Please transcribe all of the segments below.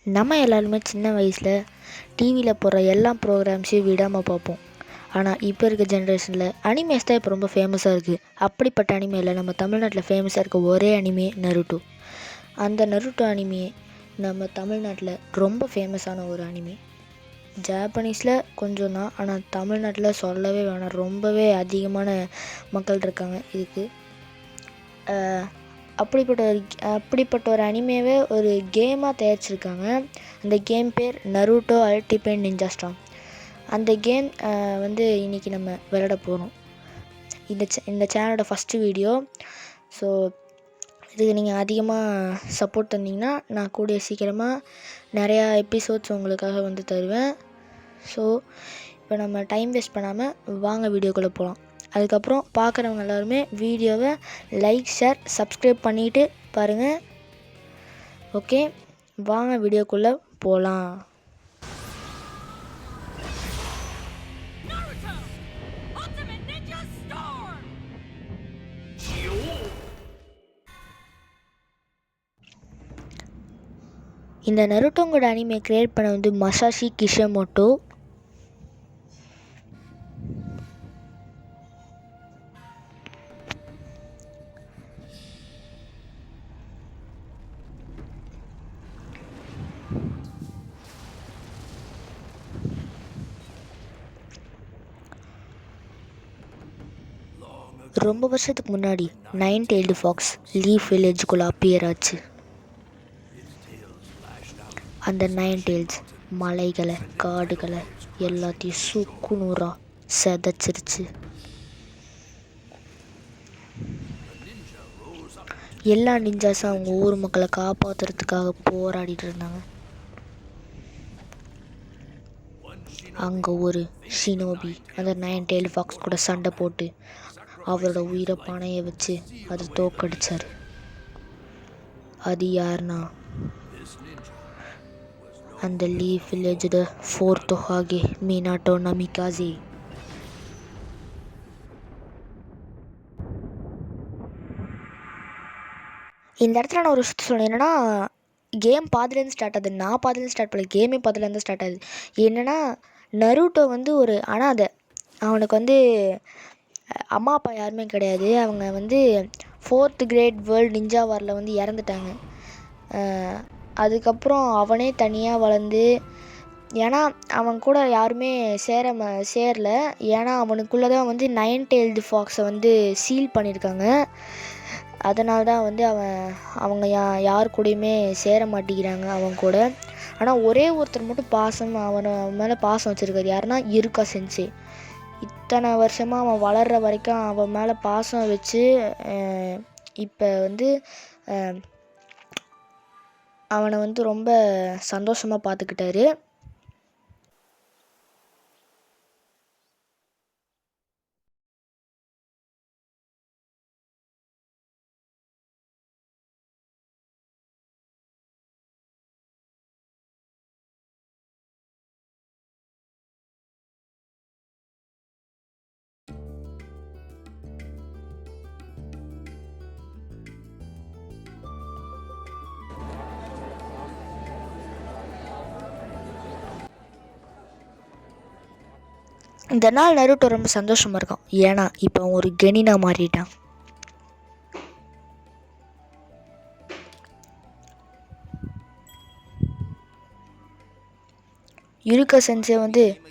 நம்ம எல்லாருமே சின்ன வயசில் டிவியில் போடுற எல்லா ப்ரோக்ராம்ஸையும் விடாமல் பார்ப்போம். ஆனால் இப்போ இருக்க ஜென்ரேஷனில் அனிமேஸ் தான் இப்போ ரொம்ப ஃபேமஸாக இருக்குது. அப்படிப்பட்ட அனிமேயில் நம்ம தமிழ்நாட்டில் ஃபேமஸாக இருக்க ஒரே அனிமே நருட்டோ. அந்த நருட்டோ அனிமே நம்ம தமிழ்நாட்டில் ரொம்ப ஃபேமஸான ஒரு அனிமே. ஜாப்பனீஸில் கொஞ்சம் தான், ஆனால் தமிழ்நாட்டில் சொல்லவே வேணாம், ரொம்பவே அதிகமான மக்கள் இருக்காங்க இதுக்கு. அப்படிப்பட்ட ஒரு அனிமேவை ஒரு கேமாக தயாரிச்சிருக்காங்க. அந்த கேம் பேர் நருட்டோ அல்டிமேட் நிஞ்சா ஸ்டார்ம். அந்த கேம் இன்றைக்கி நம்ம விளையாட போகிறோம். இந்த சேனலோட ஃபஸ்ட்டு வீடியோ. ஸோ இதுக்கு நீங்கள் அதிகமாக சப்போர்ட் தந்தீங்கன்னா நான் கூடிய சீக்கிரமாக நிறையா எபிசோட்ஸ் உங்களுக்காக தருவேன். ஸோ இப்போ நம்ம டைம் வேஸ்ட் பண்ணாமல் வாங்க வீடியோக்குள்ளே போகலாம். அதுக்கப்புறம் பார்க்குறவங்க எல்லாருமே வீடியோவை லைக், ஷேர், சப்ஸ்கிரைப் பண்ணிவிட்டு பாருங்கள். ஓகே, வாங்க வீடியோக்குள்ளே போகலாம். இந்த நருட்டோங்கோட அனிமே கிரியேட் பண்ண மசாஷி கிஷிமோட்டோ. ரொம்ப வருஷத்துக்கு முன்னாடி 9-tailed fox லீஃப் வில்லேஜுக்குள்ளே அப்பியர் ஆச்சு. அந்த 9 tails மலைகளை, காடுகளை எல்லாத்தையும் சுக்குநூறாக செதைச்சிருச்சு. எல்லா நிஞ்சாஸும் அவங்க ஊர் மக்களை காப்பாற்றுறதுக்காக போராடிட்டு இருந்தாங்க. அங்கே ஒரு ஷினோபி அந்த 9-tailed fox கூட சண்டை போட்டு அவரோட உயிரை பணைய வச்சு அதை தோக்கடிச்சார். அது யாருன்னா அந்த லீஃப் வில்லேஜோட 4th ஹோகாகே மினாட்டோ நமிகாசே. இந்த இடத்துல நான் ஒரு விஷயத்த சொன்னேன். என்னென்னா, கேம் பாதிலேருந்து ஸ்டார்ட் ஆகுது. நான் பாதிலேருந்து ஸ்டார்ட் பண்ணல, கேமே பாதிலேருந்து ஸ்டார்ட் ஆகுது. என்னென்னா, நருட்டோ ஒரு அனாதை. அவனுக்கு அம்மா அப்பா யாருமே கிடையாது. அவங்க 4th grade வேர்ல்டு நிஞ்சா வாரில் இறந்துட்டாங்க. அதுக்கப்புறம் அவனே தனியாக வளர்ந்து, ஏன்னா அவன் கூட யாருமே சேரல. ஏன்னா அவனுக்குள்ளே தான் 9-tailed fox-ஐ சீல் பண்ணியிருக்காங்க. அதனால தான் அவங்க யார் கூடயுமே சேர மாட்டேங்கிறாங்க அவன் கூட. ஆனால் ஒரே ஒருத்தர் மட்டும் அவன் மேலே பாசம் வச்சுருக்காரு. யாருன்னா இருக்கா சென்சே. இத்தனை வருஷமாக அவன் வளர்கிற வரைக்கும் அவன் மேலே பாசம் வச்சு இப்போ அவனை ரொம்ப சந்தோஷமாக பார்த்துக்கிட்டாரு. இந்த நாள் நருட்டோ ரொம்ப சந்தோஷமாக இருக்கான். ஏன்னா இப்போ அவன் ஒரு கெனினா மாறிட்டான். யுருகா சென்சே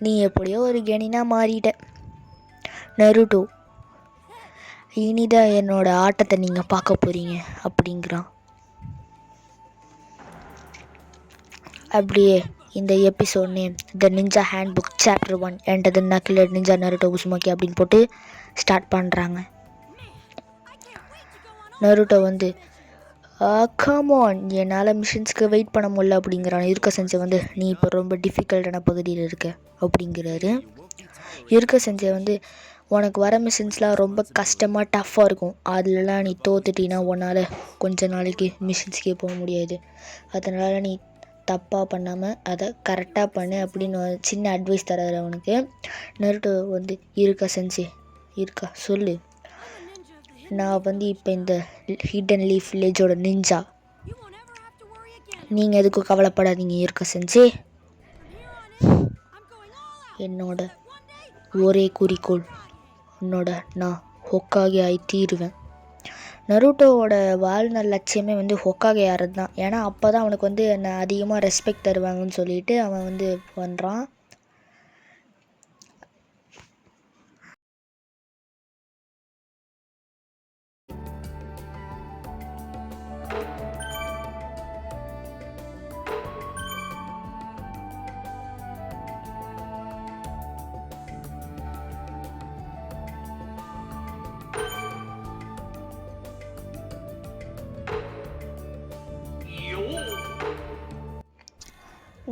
நீ எப்படியோ ஒரு கெனினா மாறிட்ட நருட்டோ, இனிதான் என்னோட ஆட்டத்தை நீங்கள் பார்க்க போகிறீங்க அப்படிங்கிறான். அப்படியே இந்த episode name the ninja handbook Chapter 1 Enter the Knucklehead Ninja Naruto Uzumaki அப்படின்னு போட்டு ஸ்டார்ட் பண்ணுறாங்க. நருட்டோ கமான், என்னால் மிஷின்ஸ்க்கு வெயிட் பண்ண முடியல அப்படிங்கிறான். யுருகா சென்சே நீ இப்போ ரொம்ப டிஃபிகல்ட்டான பகுதியில் இருக்க அப்படிங்கிறாரு. யுருகா சென்சே உனக்கு வர மிஷின்ஸ்லாம் ரொம்ப கஷ்டமாக டஃப்பாக இருக்கும். அதிலலாம் நீ தோத்துட்டினா உன்னால் கொஞ்ச நாளைக்கு மிஷின்ஸ்க்கே போக முடியாது. அதனால் நீ தப்பாக பண்ணாமல் அதை கரெக்டாக பண்ணு அப்படின்னு சின்ன அட்வைஸ் தராரு அவனுக்கு. நருட்டோ இருக்கா சென்சே, இருக்கா சொல்லு, நான் இப்போ இந்த ஹிடன் லீஃப் வில்லேஜோட நிஞ்சா, நீங்கள் எதுக்கும் கவலைப்படாதீங்க இருக்க செஞ்சு. என்னோட ஒரே குறிக்கோள் உன்னோட நான் ஹொக்காகே ஆகி தீருவேன். நருட்டோவோட வாழ்நாள் லட்சியமே வந்து ஹொக்காகே ஆகிறது தான். ஏன்னா அப்போ தான் அவனுக்கு வந்து என்ன அதிகமாக ரெஸ்பெக்ட் தருவாங்கன்னு சொல்லிட்டு அவன் வந்து பண்ணுறான்.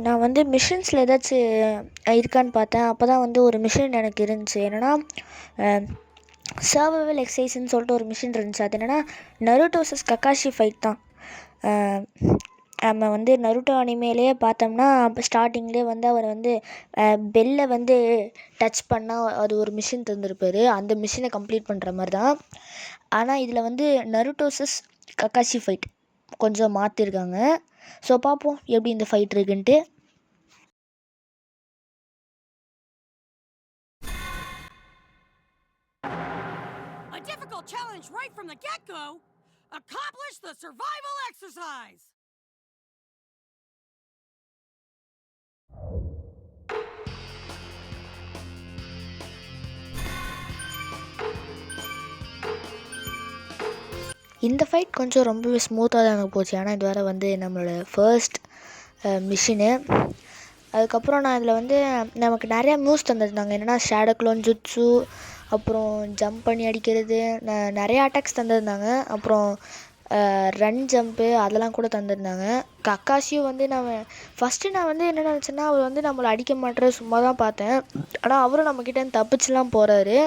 நான் வந்து மிஷின்ஸில் ஏதாச்சும் இருக்கான்னு பார்த்தேன். அப்போ தான் வந்து ஒரு மிஷின் எனக்கு இருந்துச்சு. என்னென்னா சர்வைவல் எக்ஸசைஸ்ன்னு சொல்லிட்டு ஒரு மிஷின் இருந்துச்சு. அது என்னென்னா நருட்டோ vs கக்காஷி ஃபைட் தான். நம்ம வந்து நருட்டோ அனிமேலேயே பார்த்தோம்னா அப்போ ஸ்டார்டிங்லேயே வந்து அவர் வந்து பெல்லை வந்து டச் பண்ணால் அது ஒரு மிஷின் தந்திருப்பார். அந்த மிஷினை கம்ப்ளீட் பண்ணுற மாதிரி தான். ஆனால் இதில் வந்து நருட்டோ vs கக்காஷி ஃபைட் கொஞ்சம் மாற்றிருக்காங்க. ஸோ பார்ப்போம் எப்படி இந்த ஃபைட் இருக்குன்ட்டு. A difficult challenge right from the get-go. Accomplish the survival exercise. இந்த ஃபைட் கொஞ்சம் ரொம்பவே ஸ்மூத்தாக தான் எனக்கு போச்சு. ஏன்னா இது வேறு வந்து நம்மளோட ஃபர்ஸ்ட் மிஷினு. அதுக்கப்புறம் நான் இதில் வந்து நமக்கு நிறையா மூவ்ஸ் தந்திருந்தாங்க. என்னென்னா ஷேடோ க்ளோன் ஜுட்ஸு, அப்புறம் ஜம்ப் பண்ணி அடிக்கிறது, நிறையா அட்டாக்ஸ் தந்திருந்தாங்க. அப்புறம் ரன் ஜம்ப்பு அதெல்லாம் கூட தந்திருந்தாங்க. கக்காஷியும் வந்து ஃபஸ்ட்டு நான் வந்து என்ன நினச்சேன்னா அவர் வந்து நம்மளை அடிக்க மாட்டேற சும்மா தான் பார்த்தேன். ஆனால் அவரும் நம்மக்கிட்டேருந்து தப்பிச்சுலாம் போகிறாரு.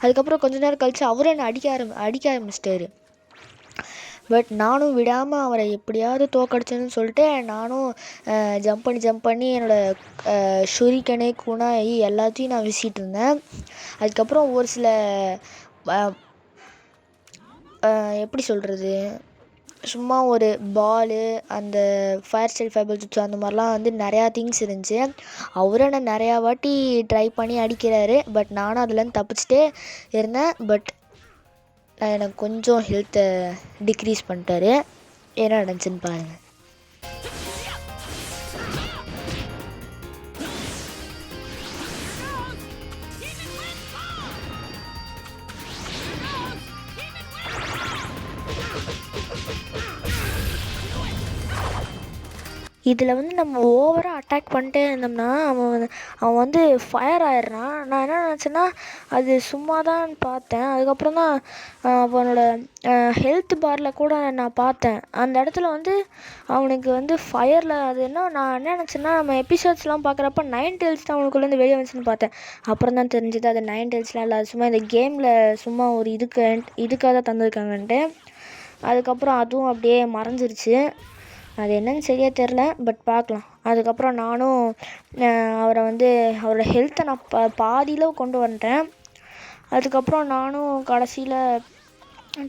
அதுக்கப்புறம் கொஞ்ச நேரம் கழித்து அவரும் என்னை அடிக்க ஆரம்பிச்சிட்டாரு. பட் நானும் விடாமல் அவரை எப்படியாவது தோக்கடிச்சேன்னு சொல்லிட்டு நானும் ஜம்ப் பண்ணி என்னோடய ஷுரிகனே குணாயி எல்லாத்தையும் நான் வீசிகிட்டு இருந்தேன். அதுக்கப்புறம் ஒரு சில எப்படி சொல்கிறது, சும்மா ஒரு பாலு, அந்த ஃபயர் ஸ்டைல் ஃபைபர் ஜுட்ஸு அந்த மாதிரிலாம் வந்து நிறையா திங்ஸ் இருந்துச்சு. அவரும் என்ன நிறையா வாட்டி ட்ரை பண்ணி அடிக்கிறாரு. பட் நானும் அதுலேருந்து தப்பிச்சிட்டே இருந்தேன். பட் எனக்கு கொஞ்சம் ஹெல்த்தை டிக்ரீஸ் பண்ணிட்டாரு. என்ன நடந்துச்சுன்னு பாருங்கள். இதில் வந்து நம்ம ஓவராக அட்டாக் பண்ணிட்டே இருந்தோம்னா அவன் வந்து ஃபயர் ஆயிடுறான். நான் என்ன நினச்சேன்னா அது சும்மா தான் பார்த்தேன். அதுக்கப்புறம் தான் அவனோட ஹெல்த் பாரில் கூட நான் பார்த்தேன். அந்த இடத்துல வந்து அவனுக்கு வந்து ஃபயரில் அது நான் என்ன நினச்சேன்னா நம்ம எபிசோட்ஸ்லாம் பார்க்குறப்ப 9 டெயில்ஸ் தான் அவனுக்குள்ளேருந்து வெளியே வந்துச்சுன்னு பார்த்தேன். அப்புறம் தான் தெரிஞ்சுது அது 9 டெயில்ஸ்லாம் இல்லை, அது சும்மா இந்த கேமில் சும்மா ஒரு இதுக்காக தான் தந்திருக்காங்கன்ட்டு. அதுக்கப்புறம் அதுவும் அப்படியே மறைஞ்சிருச்சு. அது என்னன்னு சரியாக தெரில. பட் பார்க்கலாம். அதுக்கப்புறம் நானும் அவரை வந்து அவரோட ஹெல்த்தை நான் பாதியில் கொண்டு வந்துட்டேன். அதுக்கப்புறம் நானும் கடைசியில்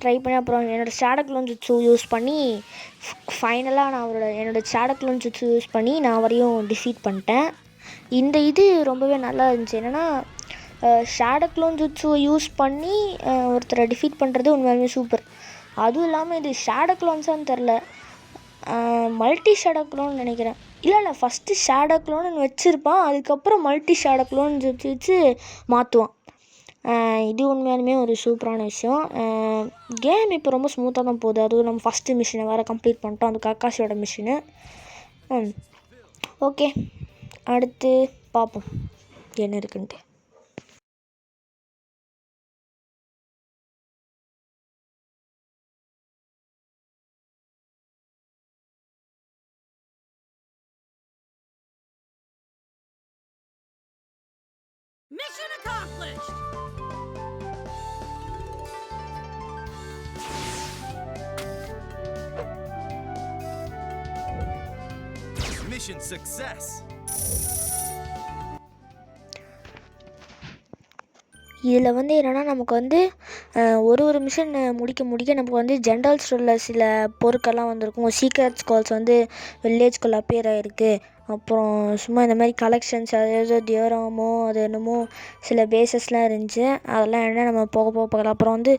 ட்ரை பண்ணி அப்புறம் என்னோடய ஷேடோ க்ளோன் ஜுட்ஸு யூஸ் பண்ணி ஃபைனலாக நான் என்னோடய ஷேடோ க்ளோன் ஜுட்ஸு யூஸ் பண்ணி நான் அவரையும் டிஃபீட் பண்ணிட்டேன். இந்த இது ரொம்பவே நல்லா இருந்துச்சு. என்னென்னா ஷேடோ க்ளோன் ஜுட்ஸு யூஸ் பண்ணி ஒருத்தரை டிஃபீட் பண்ணுறது உண்மையாலுமே சூப்பர். அதுவும் இல்லாமல் இது ஷேடோ க்ளோன்ஸான்னு தெரில, மல்டி ஷேடோ க்ளோன் நினைக்கிறேன். இல்லை ஃபஸ்ட்டு ஷேடோ க்ளோன்னு வச்சுருப்பான். அதுக்கப்புறம் மல்டி ஷேடோ க்ளோன் வச்சு மாற்றுவான். இது உண்மையாலுமே ஒரு சூப்பரான விஷயம். கேம் இப்போ ரொம்ப ஸ்மூத்தாக தான் போகுது. அதுவும் நம்ம ஃபஸ்ட்டு மிஷினை வேறு கம்ப்ளீட் பண்ணிட்டோம், அந்த கக்காஷியோட மிஷினு. ஓகே, அடுத்து பார்ப்போம் என்ன இருக்குன்ட்டு. Mission accomplished! Mission success! இதில் வந்து என்னென்னா நமக்கு வந்து ஒரு மிஷன் முடிக்க நமக்கு வந்து ஜென்ரல் ஸ்டோரில் சில பொருட்கள்லாம் வந்திருக்கும். சீக்ரெட் ஸ்கால்ஸ் வந்து வில்லேஜ்குள்ளே அப்பியர் ஆகிருக்கு. அப்புறம் சும்மா இந்த மாதிரி கலெக்ஷன்ஸ் அதாவது தியோராமோ அது என்னமோ சில பேசஸ்லாம் இருந்துச்சு. அதெல்லாம் என்ன நம்ம போக போக பார்க்கலாம். அப்புறம் வந்து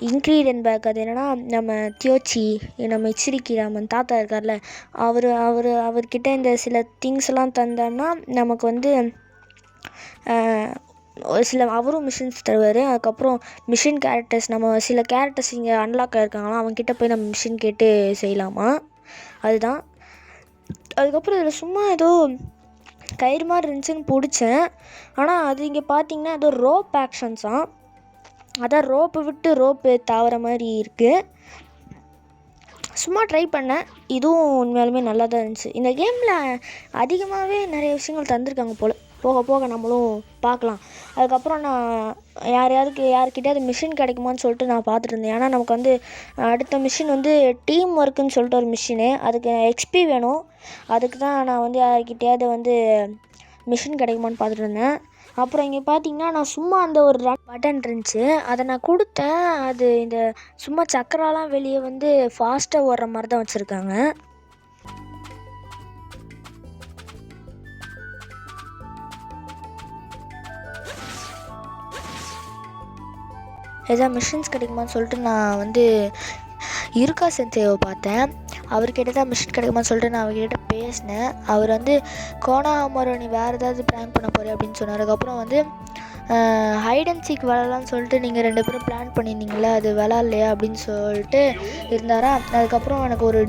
இன்க்ரீடியன்ட் பேக் அது என்னென்னா நம்ம தியோச்சி நம்ம இச்சிரிக்கி ராமன் தாத்தா இருக்கார்ல அவர்கிட்ட இந்த சில திங்ஸ் எல்லாம் தந்தோம்னா நமக்கு வந்து ஒரு சில அவரும் மிஷின்ஸ் தருவார். அதுக்கப்புறம் மிஷின் கேரக்டர்ஸ் நம்ம சில கேரக்டர்ஸ் இங்கே அன்லாக் ஆகிருக்காங்களாம், அவங்ககிட்ட போய் நம்ம மிஷின் கேட்டு செய்யலாமா, அதுதான். அதுக்கப்புறம் இதில் சும்மா ஏதோ கயிறு மாதிரி இருந்துச்சுன்னு பிடிச்சேன். ஆனால் அது இங்கே பார்த்தீங்கன்னா ஏதோ ரோப் ஆக்ஷன்ஸாம், அதான் ரோப்பு விட்டு ரோப்பு தாவற மாதிரி இருக்குது. சும்மா ட்ரை பண்ணேன், இதுவும் உண்மையாலுமே நல்லா தான் இருந்துச்சு. இந்த கேமில் அதிகமாகவே நிறைய விஷயங்கள் தந்திருக்காங்க போல், போக போக நம்மளும் பார்க்கலாம். அதுக்கப்புறம் நான் யாருக்கிட்டையாவது மிஷின் கிடைக்குமான்னு சொல்லிட்டு நான் பார்த்துட்டு இருந்தேன். ஏன்னா நமக்கு வந்து அடுத்த மிஷின் வந்து டீம் ஒர்க்குன்னு சொல்லிட்டு ஒரு மிஷினு, அதுக்கு எக்ஸ்பி வேணும். அதுக்கு தான் நான் வந்து யார்கிட்டையாவது வந்து மிஷின் கிடைக்குமான்னு பார்த்துட்டு இருந்தேன். அப்புறம் இங்கே பார்த்தீங்கன்னா நான் சும்மா அந்த ஒரு பட்டன் இருந்துச்சு, அதை நான் கொடுத்தேன். அது இந்த சும்மா சக்கராலாம் வெளியே வந்து ஃபாஸ்ட்டாக ஓடுற மாதிரி தான் வச்சுருக்காங்க. ஏதாவது மிஷின்ஸ் கிடைக்குமான்னு சொல்லிட்டு நான் வந்து இருக்கா சென்சேவை பார்த்தேன். அவர்கிட்ட தான் மிஷின் கிடைக்குமான்னு சொல்லிட்டு நான் அவர்கிட்ட பேசினேன். அவர் வந்து கோனாஹாமரோ நீ வேறு ஏதாவது பிளான் பண்ண போகிறேன் அப்படின்னு சொன்னார். அதுக்கப்புறம் வந்து ஹைட் அண்ட் சீக் விளாட்லான்னு சொல்லிட்டு நீங்கள் 2 பேரும் பிளான் பண்ணியிருந்தீங்களே, அது விளாட்லையா அப்படின்னு சொல்லிட்டு இருந்தாரா. அதுக்கப்புறம் எனக்கு ஒரு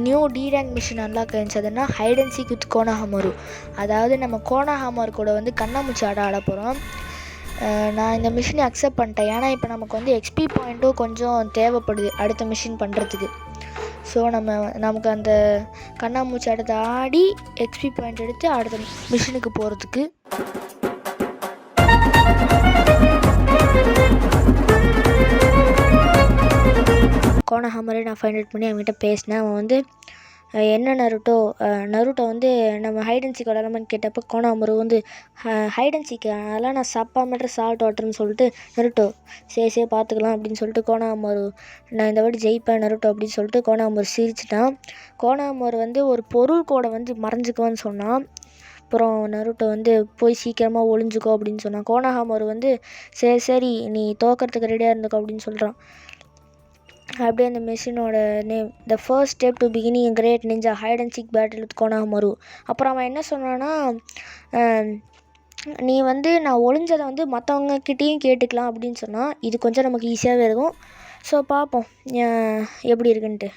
நியூ D-Rank மிஷின் அன்லாக் ஆகிடுச்சு. அதுனா ஹைட் அண்ட் சீக் வித் கோனாஹாமரு. அதாவது நம்ம கோனாஹாமர் கூட வந்து கண்ணாமூச்சி ஆட போகிறோம். நான் இந்த மிஷினை அக்செப்ட் பண்ணிட்டேன். ஏன்னா இப்போ நமக்கு வந்து எக்ஸ்பி பாயிண்ட்டும் கொஞ்சம் தேவைப்படுது அடுத்த மிஷின் பண்ணுறதுக்கு. ஸோ நமக்கு அந்த கண்ணாமூச்சி அடுத்து ஆடி எக்ஸ்பி பாயிண்ட் எடுத்து அடுத்த மிஷினுக்கு போகிறதுக்கு. கோனாஹாமரை நான் ஃபைண்ட் அவுட் பண்ணி அவங்ககிட்ட பேசினேன். அவன் வந்து என்ன நருட்டோ வந்து நம்ம ஹைட் அண்ட் சீக் விளாட்லாமான்னு கேட்டப்போ கோனாஹாமரு வந்து ஹைட் அண்ட் சீக்கு அதெல்லாம் நான் சப்பா மட்டும் சால்ட் வாட்டர்னு சொல்லிட்டு நருட்டோ சரி பார்த்துக்கலாம் அப்படின்னு சொல்லிட்டு கோனாஹாமரு நான் இந்த வாட்டி ஜெயிப்பேன் நருட்டோ அப்படின்னு சொல்லிட்டு கோனாஹாமரு சிரிச்சிட்டான். கோனாஹாமரு வந்து ஒரு பொருள் கூட வந்து மறைஞ்சிக்குவான்னு சொன்னான். அப்புறம் நருட்டோ வந்து போய் சீக்கிரமாக ஒளிஞ்சுக்கோ அப்படின்னு சொன்னான். கோனாஹாமரு வந்து சரி நீ தோக்கிறதுக்கு ரெடியாக இருந்துக்கோ அப்படின்னு சொல்கிறான். அப்படியே அந்த மிஷினோட name the first step to beginning great ninja hide and seek battle with Konohamaru. அப்புறம் அவன் என்ன சொன்னான்னா, நீ வந்து நான் ஒளிஞ்சதை வந்து மற்றவங்கக்கிட்டேயும் கேட்டுக்கலாம் அப்படின்னு சொன்னான். இது கொஞ்சம் நமக்கு ஈஸியாகவே இருக்கும். ஸோ பார்ப்போம் எப்படி இருக்குன்ட்டு.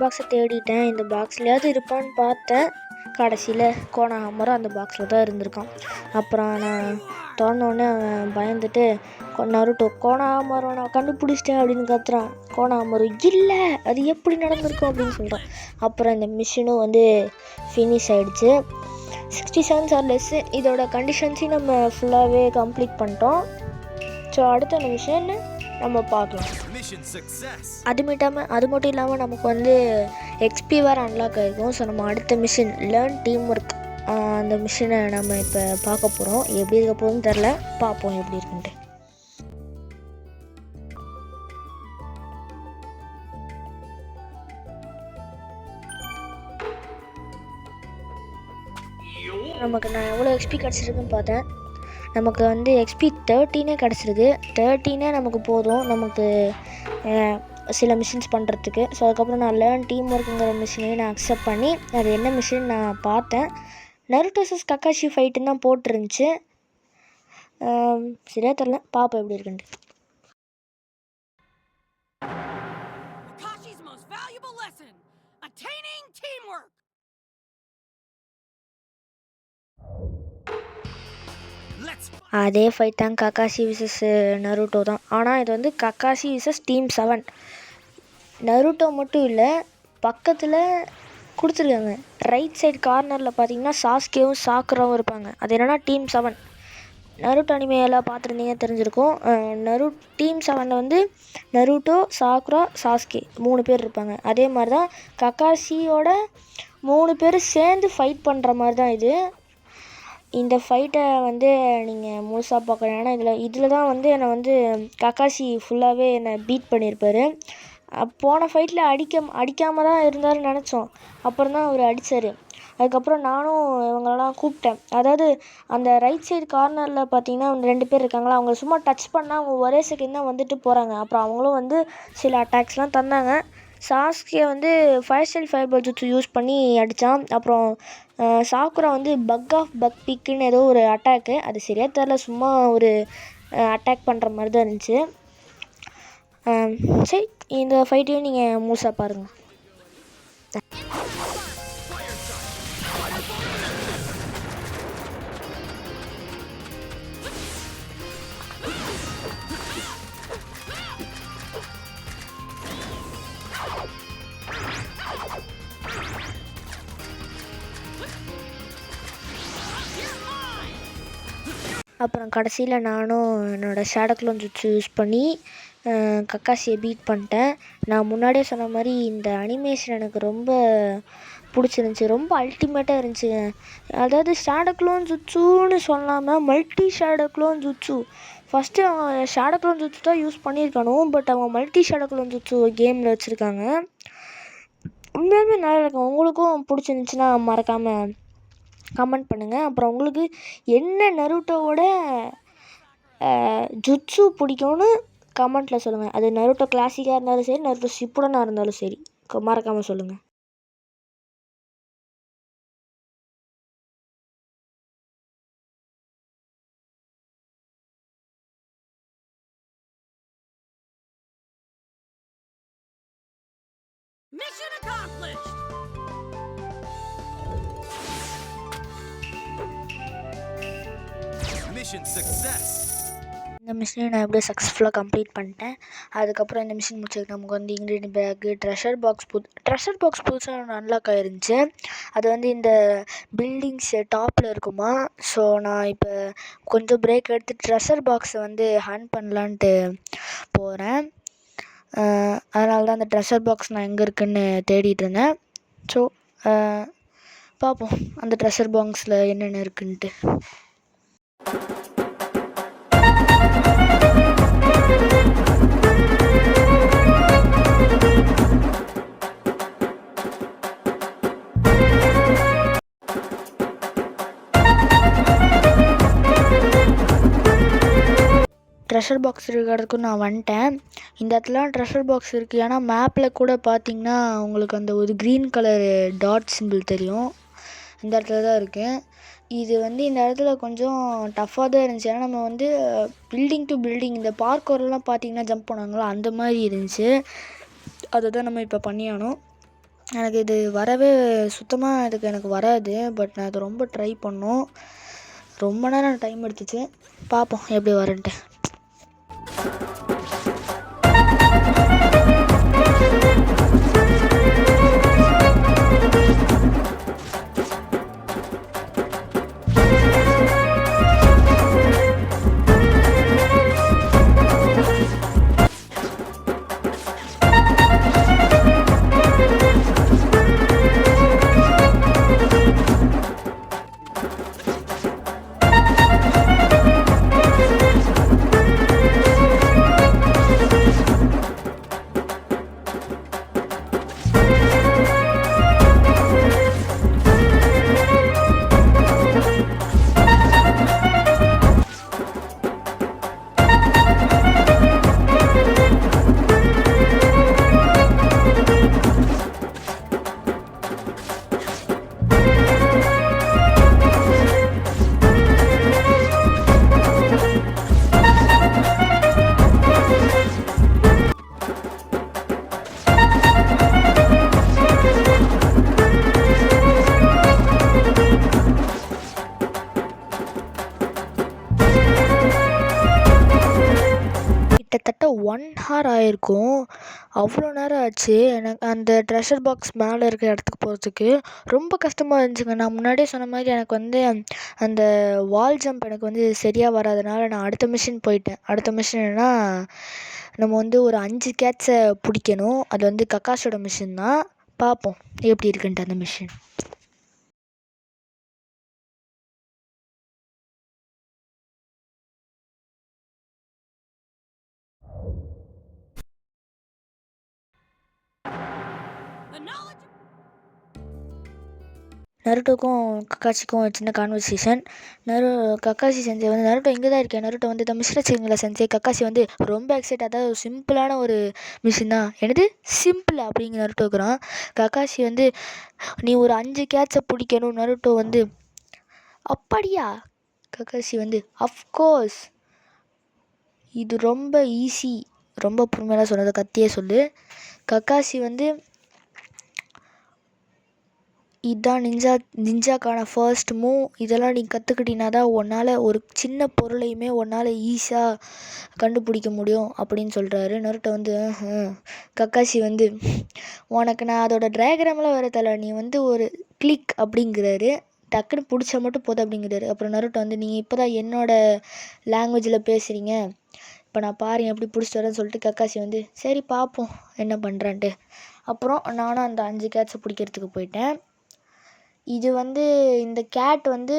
பாக்ஸை தேடிட்டேன், இந்த பாக்ஸ்லையாவது இருப்பான்னு பார்த்தேன். கடைசியில் கோனாஹாமரும் அந்த பாக்ஸில் தான் இருந்திருக்கான். அப்புறம் நான் திறந்தோடனே பயந்துட்டு நருட்டோ கோனாஹாமரை நான் கண்டுபிடிச்சிட்டேன் அப்படின்னு கத்துறான். கோனாஹாமரு இல்லை அது எப்படி நடந்திருக்கும் அப்படின்னு சொல்கிறான். அப்புறம் இந்த மிஷினும் வந்து ஃபினிஷ் ஆகிடுச்சு. 67 ஆர் லெஸ்ஸு. இதோட கண்டிஷன்ஸையும் நம்ம ஃபுல்லாகவே கம்ப்ளீட் பண்ணிட்டோம். ஸோ அடுத்த மிஷன் நம்ம பார்க்கலாம். அது மட்டும் இல்லாமல் நமக்கு வந்து எக்ஸ்பி வேறு அன்லாக் ஆகிருக்கும். ஸோ நம்ம அடுத்த மிஷின் லேர்ன் டீம் ஒர்க் அந்த மிஷினை நம்ம இப்போ பார்க்க போகிறோம். எப்படி இருக்க போகுதுன்னு தெரில, பார்ப்போம் எப்படி இருக்குன்ட்டு. நமக்கு நான் எவ்வளோ எக்ஸ்பி கிடச்சிருக்குன்னு பார்த்தேன். நமக்கு வந்து எக்ஸ்பி 13 கிடச்சிருக்கு. 13 நமக்கு போதும் நமக்கு சில மிஷின்ஸ் பண்ணுறதுக்கு. ஸோ அதுக்கப்புறம் நான் லேர்ன் டீம் ஒர்க்குங்கிற மிஷினையும் நான் அக்செப்ட் பண்ணி அது என்ன மிஷின் நான் பார்த்தேன். நருட்டோ vs கக்காஷி ஃபைட்டுன்னு தான் போட்டிருந்துச்சு. சரியாக தெரில, பார்ப்போம் எப்படி இருக்குன்ட்டு. Kakashi's most valuable lesson: attaining teamwork. Let's அதே ஃபைட் தான் கக்காஷி விசஸ் நருட்டோ தான். ஆனால் இது வந்து கக்காஷி விசஸ் டீம் 7. நருட்டோ மட்டும் இல்லை, பக்கத்தில் கொடுத்துருக்காங்க ரைட் சைடு கார்னரில் பார்த்தீங்கன்னா சாஸ்கேவும் சாக்குராவும் இருப்பாங்க. அது என்னென்னா டீம் 7. நருட்டோ அனிமேலாம் பார்த்துருந்தீங்க தெரிஞ்சிருக்கும். டீம் 7 வந்து நருட்டோ, சாக்குரா, சாஸ்கே 3 பேர் இருப்பாங்க. அதே மாதிரி தான் கக்காஷியோட 3 பேர் சேர்ந்து ஃபைட் பண்ணுற மாதிரி தான் இது. இந்த ஃபைட்டை வந்து நீங்கள் முழுசாக பார்க்கணும். ஏன்னா இதில் தான் வந்து என்னை வந்து கக்காஷி ஃபுல்லாகவே என்னை பீட் பண்ணியிருப்பார். போன ஃபைட்டில் அடிக்காமல் தான் இருந்தாருன்னு நினச்சோம். அப்புறம் தான் அவர் அடித்தார். அதுக்கப்புறம் நானும் இவங்களெல்லாம் கூப்பிட்டேன். அதாவது அந்த ரைட் சைடு கார்னரில் பார்த்தீங்கன்னா 2 பேர் இருக்காங்களா, அவங்க சும்மா டச் பண்ணால் அவங்க ஒரே செகண்ட் தான் வந்துட்டு போகிறாங்க. அப்புறம் அவங்களும் வந்து சில அட்டாக்ஸ்லாம் தந்தாங்க. சாஸ்கே வந்து fire style fire ball jutsu use பண்ணி அடித்தான். அப்புறம் சாக்குரா வந்து பக் ஆஃப் பக் பிக்குன்னு ஏதோ ஒரு அட்டாக்கு, அது சரியாக தெரில, சும்மா ஒரு அட்டாக் பண்ணுற மாதிரி தான் இருந்துச்சு. சரி, இந்த ஃபைட்டையும் நீங்கள் முழுசாக பாருங்கள். அப்புறம் கடைசியில் நானும் என்னோடய ஷேடோ க்ளோன் ஜுட்ஸு யூஸ் பண்ணி கக்காஷியை பீட் பண்ணிட்டேன். நான் முன்னாடியே சொன்ன மாதிரி இந்த அனிமேஷன் எனக்கு ரொம்ப பிடிச்சிருந்துச்சி, ரொம்ப அல்டிமேட்டாக இருந்துச்சு. அதாவது ஷேடோ க்ளோன் ஜுட்ஸுன்னு சொல்லாமல் multi shadow clone jutsu. First அவன் ஷேடோ க்ளோன் ஜுட்ஸு தான் யூஸ் பண்ணியிருக்கணும், பட் அவன் மல்டி ஷேடோ க்ளோன் ஜுட்ஸு கேமில் வச்சுருக்காங்க. உண்மையாலுமே நல்லா இருக்கும். உங்களுக்கும் பிடிச்சிருந்துச்சின்னா மறக்காமல் கமெண்ட் பண்ணுங்கள். அப்புறம் உங்களுக்கு என்ன நருட்டோவோட ஜுட்ஸு பிடிக்கும்னு கமெண்ட்டில் சொல்லுங்கள். அது நருட்டோ கிளாசிக்காக இருந்தாலும் சரி, நருட்டோ ஷிப்புடனாக இருந்தாலும் சரி, மறக்காமல் சொல்லுங்கள். Mission accomplished! mission success. இந்த மிஷினை நான் எப்படியோ சக்ஸஸ்ஃபுல்லாக கம்ப்ளீட் பண்ணிட்டேன். அதுக்கப்புறம் இந்த மிஷின் முடிச்சதுக்கு நமக்கு வந்து இன்க்ரீடியன்ட் பேக்கு, ட்ரெஷர் பாக்ஸ் புதுசாக அன்லாக் ஆகிருந்துச்சு. அது வந்து இந்த பில்டிங்ஸ் டாப்பில் இருக்குமா. ஸோ நான் இப்போ கொஞ்சம் பிரேக் எடுத்து ட்ரெஷர் பாக்ஸை வந்து ஹேண்ட் பண்ணலான்ட்டு போகிறேன். அதனால தான் அந்த ட்ரெஷர் பாக்ஸ் நான் எங்கே இருக்குதுன்னு தேடிட்டு இருந்தேன். ஸோ பார்ப்போம் அந்த ட்ரெஷர் பாக்ஸில் என்னென்ன இருக்குன்ட்டு. ட்ரெஷர் பாக்ஸ் இருக்கிறதுக்கும் நான் வந்துட்டேன். இந்த இடத்துல ட்ரெஷர் பாக்ஸ் இருக்குது. ஏன்னா மேப்பில் கூட பார்த்திங்கன்னா உங்களுக்கு அந்த ஒரு க்ரீன் கலரு டாட் சிம்பிள் தெரியும். இந்த இடத்துல தான் இருக்குது. இது வந்து இந்த இடத்துல கொஞ்சம் டஃப்பாக தான் இருந்துச்சு. ஏன்னா நம்ம வந்து பில்டிங் டு பில்டிங் இந்த பார்க்கோர்லாம் பார்த்திங்கன்னா ஜம்ப் பண்ணாங்களோ அந்த மாதிரி இருந்துச்சு. அதை தான் நம்ம இப்போ பண்ணியானோம். எனக்கு இது வரவே சுத்தமாக எனக்கு வராது. பட் நான் அதை ரொம்ப ட்ரை பண்ணோம். ரொம்ப நேரம் டைம் எடுத்துச்சு. பார்ப்போம் எப்படி வரேன்ட்டு. கிட்டத்தட்ட 1 ஹவர் ஆயிருக்கும். அவ்வளோ நேரம் ஆச்சு. எனக்கு அந்த ட்ரெஷர் பாக்ஸ் மேலே இருக்கிற இடத்துக்கு போகிறதுக்கு ரொம்ப கஷ்டமாக இருந்துச்சுங்க. நான் முன்னாடியே சொன்ன மாதிரி எனக்கு வந்து அந்த வால் ஜம்ப் எனக்கு வந்து சரியாக வராதனால நான் அடுத்த மிஷின் போயிட்டேன். அடுத்த மிஷின் என்னன்னா, நம்ம வந்து ஒரு 5 கேட்ஸை பிடிக்கணும். அது வந்து கக்காஷோட மிஷின் தான். பார்ப்போம் எப்படி இருக்குன்ட்டு அந்த மிஷின். The knowledge நருட்டோக்கும் கக்காஷிக்கும் ஒரு சின்ன கான்வர்சேஷன். கக்காஷி செஞ்சே வந்து, நருட்டோ இங்கே தான் இருக்கேன். நருட்டோ வந்து, இந்த மிஷினை வச்சுருங்களா செஞ்சே. கக்காஷி வந்து ரொம்ப எக்ஸைட். அதாவது சிம்பிளான ஒரு மிஷின் தான். என்னது சிம்பிளா அப்படிங்கிற நருட்டோக்குறான். கக்காஷி வந்து, நீ ஒரு 5 கேட்ஸை பிடிக்கணும். நருட்டோ வந்து, அப்படியா? கக்காஷி வந்து, அஃப்கோர்ஸ் இது ரொம்ப ஈஸி. ரொம்ப பொறுமையாக சொன்னதை கத்தியே சொல்லு. கக்காஷி வந்து, இதுதான் நிஞ்சாக்கான ஃபர்ஸ்ட் மூவ். இதெல்லாம் நீ கற்றுக்கிட்டினா தான் உன்னால் ஒரு சின்ன பொருளையுமே உன்னால் ஈஸியாக கண்டுபிடிக்க முடியும் அப்படின்னு சொல்கிறாரு. நருட்டோ வந்து கக்காஷி வந்து, உனக்கு நான் அதோட டயக்ராம்லாம் வேறு தரல, நீ வந்து ஒரு கிளிக் அப்படிங்கிறாரு. டக்குன்னு பிடிச்சா மட்டும் போதும் அப்படிங்கிறாரு. அப்புறம் நருட்டோ வந்து, நீங்கள் இப்போ தான் என்னோடய லாங்குவேஜில் பேசுகிறீங்க, இப்போ நான் பாருங்க எப்படி பிடிச்சிட்டு வரேன்னு சொல்லிட்டு கக்காஷி வந்து, சரி பார்ப்போம் என்ன பண்ணுறான்ட்டு. அப்புறம் நானும் அந்த 5 கேட்ஸை பிடிக்கிறதுக்கு போயிட்டேன். இது வந்து இந்த கேட் வந்து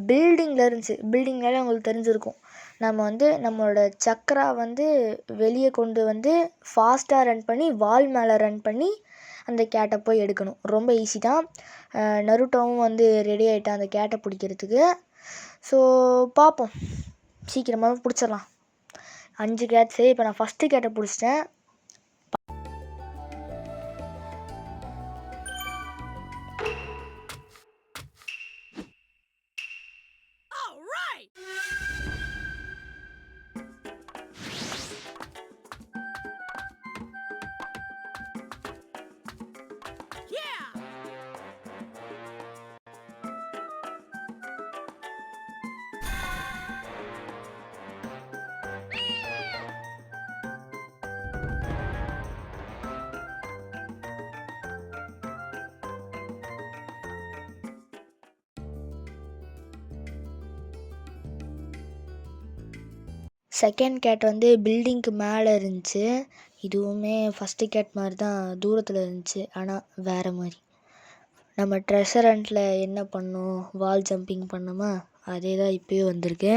பில்டிங்கில் இருந்துச்சு. பில்டிங்னாலே உங்களுக்கு தெரிஞ்சிருக்கும். நம்ம வந்து நம்மளோட சக்கரா வந்து வெளியே கொண்டு வந்து ஃபாஸ்ட்டாக ரன் பண்ணி வால் மேலே ரன் பண்ணி அந்த கேட்டை போய் எடுக்கணும். ரொம்ப ஈஸி தான். நருட்டோவும் வந்து ரெடி ஆகிட்டான் அந்த கேட்டை பிடிக்கிறதுக்கு. ஸோ பார்ப்போம், சீக்கிரமாகவே பிடிச்சிடலாம். 5 கேட்ஸு. இப்போ நான் ஃபஸ்ட்டு கேட்டை பிடிச்சிட்டேன். செகண்ட் கேட் வந்து பில்டிங்க்கு மேலே இருந்துச்சு. இதுவுமே ஃபஸ்ட்டு கேட் மாதிரி தான் தூரத்தில் இருந்துச்சு, ஆனால் வேறு மாதிரி. நம்ம ட்ரெஷர் ஹண்ட்டில் என்ன பண்ணோம், வால் ஜம்பிங் பண்ணோமா, அதே தான் இப்போயும் வந்திருக்கு.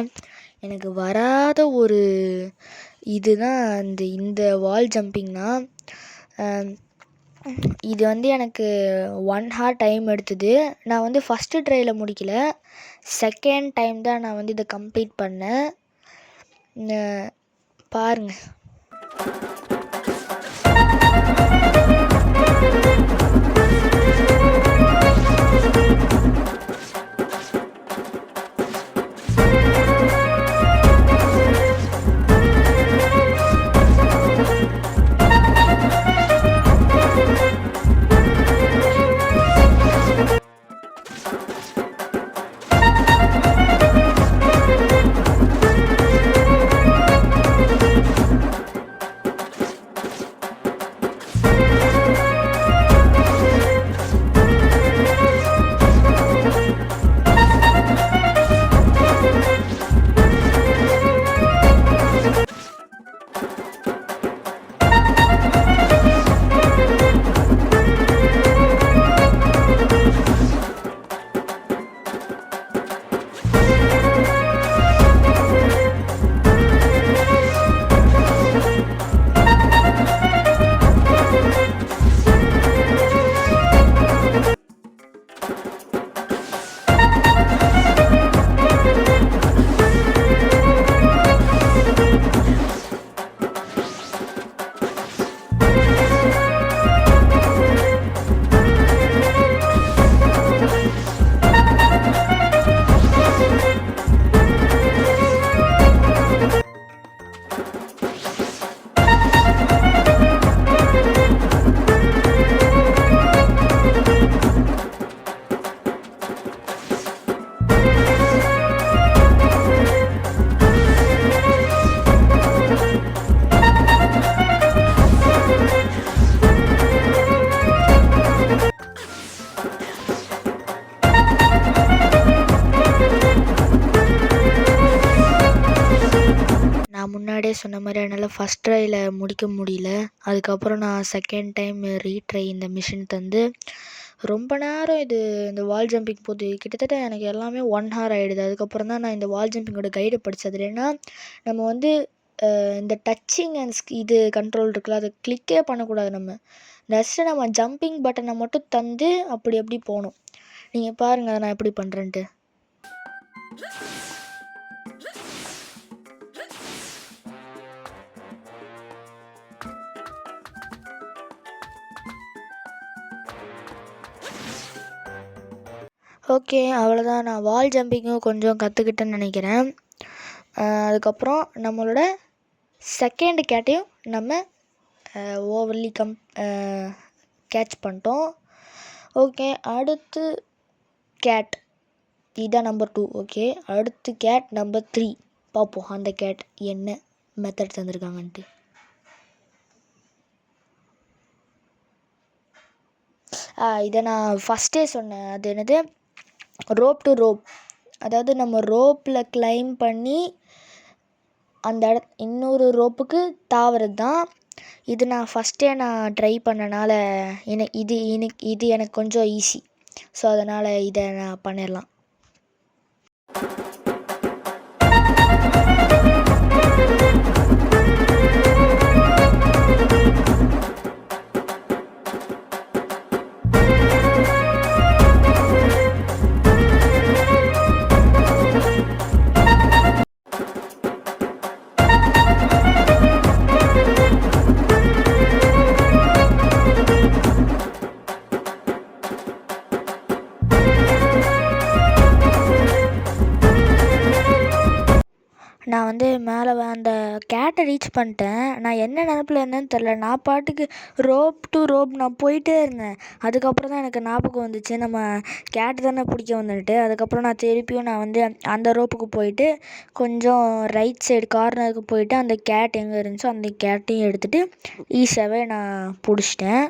எனக்கு வராத ஒரு இதுதான் இந்த வால் ஜம்பிங்னா, இது வந்து எனக்கு 1 ஹவர் டைம் எடுத்தது. நான் வந்து ஃபஸ்ட்டு ட்ரையில் முடிக்கல, செகண்ட் டைம் தான் நான் வந்து இதை கம்ப்ளீட் பண்ணேன். பாருங்கள். முன்னாடியே சொன்ன மாதிரி என்னால் ஃபஸ்ட் ட்ரையில் முடிக்க முடியல. அதுக்கப்புறம் நான் செகண்ட் டைம் ரீட்ரை இந்த மிஷின் தந்து ரொம்ப நேரம் இந்த வால் ஜம்பிங் போது கிட்டத்தட்ட எனக்கு எல்லாமே 1 hour ஆகிடுது. அதுக்கப்புறம் தான் நான் இந்த வால் ஜம்பிங்கோட கைடை படித்தது. ஏன்னா நம்ம வந்து இந்த டச்சிங் அண்ட் இது கண்ட்ரோல் இருக்குல்ல, அதை கிளிக்கே பண்ணக்கூடாது. ஜஸ்ட்டு நம்ம ஜம்பிங் பட்டனை மட்டும் தந்து அப்படி போகணும். நீங்கள் பாருங்கள் நான் எப்படி பண்ணுறேன்ட்டு. ஓகே, அவ்வளோதான். நான் வால் ஜம்பிங்கும் கொஞ்சம் கற்றுக்கிட்டேன்னு நினைக்கிறேன். அதுக்கப்புறம் நம்மளோட செகண்ட் கேட்டையும் நம்ம ஓவர்லி கேட்ச் பண்ணிட்டோம். ஓகே, அடுத்து கேட் இதுதான் நம்பர் 2. ஓகே, அடுத்து கேட் நம்பர் 3 பார்ப்போம். அந்த கேட் என்ன மெத்தட் தந்திருக்காங்கன்ட்டு. இதை நான் ஃபஸ்ட்டே சொன்னேன். அது என்னது, ரோப் டு ரோப். அதாவது நம்ம ரோப்பில் கிளைம் பண்ணி அந்த இன்னொரு ரோப்புக்கு தாவுறது தான். இது நான் ஃபஸ்ட்டே ட்ரை பண்ணனால இது எனக்கு கொஞ்சம் ஈஸி. ஸோ அதனால் இதை நான் பண்ணிடலாம். நான் வந்து மேலே அந்த கேட்டை ரீச் பண்ணிட்டேன். நான் என்ன நினப்பில் இருந்தேன்னு தெரில. நான் பாட்டுக்கு ரோப் டு ரோப் நான் போயிட்டே இருந்தேன். அதுக்கப்புறம் தான் எனக்கு ஞாபகம் வந்துச்சு, நம்ம கேட்டு தானே பிடிக்க வந்துட்டு. அதுக்கப்புறம் நான் திருப்பியும் வந்து அந்த ரோப்புக்கு போயிட்டு கொஞ்சம் ரைட் சைடு கார்னருக்கு போயிட்டு அந்த கேட் எங்கே இருந்துச்சோ அந்த கேட்டையும் எடுத்துகிட்டு ஈஸியாகவே நான் பிடிச்சிட்டேன்.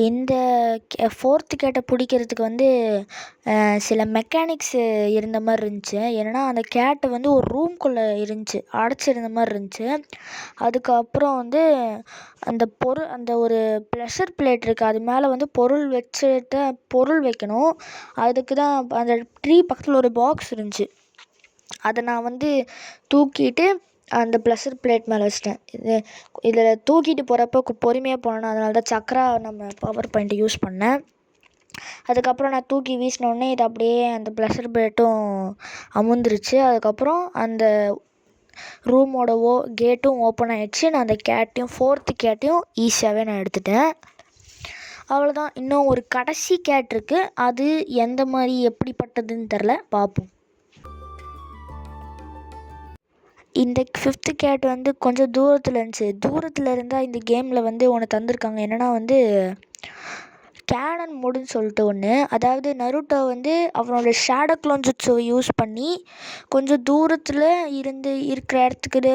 இந்த 4th கேட்டை பிடிக்கிறதுக்கு வந்து சில மெக்கானிக்ஸ் இருந்த மாதிரி இருந்துச்சு. ஏன்னா அந்த கேட்டு வந்து ஒரு ரூம்குள்ளே இருந்துச்சு, அடைச்சிருந்த மாதிரி இருந்துச்சு. அதுக்கப்புறம் வந்து அந்த ஒரு ப்ளஷர் பிளேட் இருக்குது, அது மேலே வந்து பொருள் வைக்கணும். அதுக்கு தான் அந்த ட்ரீ பக்கத்தில் ஒரு பாக்ஸ் இருந்துச்சு. அதை நான் வந்து தூக்கிட்டு அந்த ப்ளஷர் பிளேட் மேலே வச்சிட்டேன். இதில் தூக்கிட்டு போகிறப்ப பொறுமையாக போனேன். அதனால தான் சக்கரா நம்ம பவர் பாயிண்ட்டை யூஸ் பண்ணேன். அதுக்கப்புறம் நான் தூக்கி வீசினோடனே இது அப்படியே அந்த ப்ளஷர் பிளேட்டும் அமுந்துருச்சு. அதுக்கப்புறம் அந்த ரூமோட கேட்டும் ஓப்பன் ஆகிடுச்சு. நான் அந்த கேட்டையும் 4th கேட்டையும் ஈஸியாகவே நான் எடுத்துட்டேன். அவ்வளோதான். இன்னும் ஒரு கடைசி கேட் இருக்குது. அது எந்த மாதிரி எப்படிப்பட்டதுன்னு தெரில, பார்ப்போம். இந்த 5th கேட் வந்து கொஞ்சம் தூரத்தில் இருந்துச்சு. தூரத்தில் இருந்தால் இந்த கேமில் வந்து ஒன்று தந்திருக்காங்க. என்னென்னா வந்து கேனன் மோடுன்னு சொல்லிட்டு ஒன்று. அதாவது நருட்டோ வந்து அவனோட ஷேடோ க்ளோன் ஜுட்ஸுவை யூஸ் பண்ணி கொஞ்சம் தூரத்தில் இருக்கிற இடத்துக்கு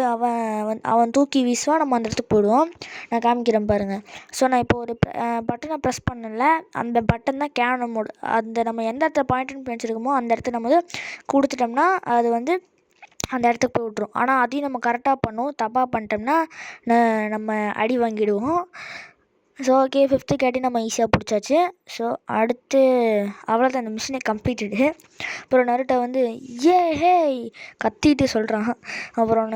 அவன் தூக்கி வீசுவான். நம்ம அந்த இடத்துக்கு போயிடுவோம். நான் காமிக்கிறேன் பாருங்கள். ஸோ நான் இப்போ ஒரு பட்டனை ப்ரெஸ் பண்ணல, அந்த பட்டன் தான் கேனன் மோடு. அந்த நம்ம எந்த இடத்துல பாயிண்ட் பண்ணிச்சிருக்கோமோ அந்த இடத்த நம்ம வந்து கொடுத்துட்டோம்னா அது வந்து அந்த இடத்துக்கு போய் விட்ரும். ஆனால் அதையும் நம்ம கரெக்டாக பண்ணுவோம். தப்பாக பண்ணிட்டோம்னா நம்ம அடி வாங்கிடுவோம். ஸோ ஓகே, 5th கேட்டையும் நம்ம ஈஸியாக பிடிச்சாச்சு. ஸோ அடுத்து அவ்வளோதான், அந்த மிஷினை கம்ப்ளீட்டடு. அப்புறம் நருட்டோ வந்து ஹே கத்திட்டு சொல்கிறான். அப்புறம்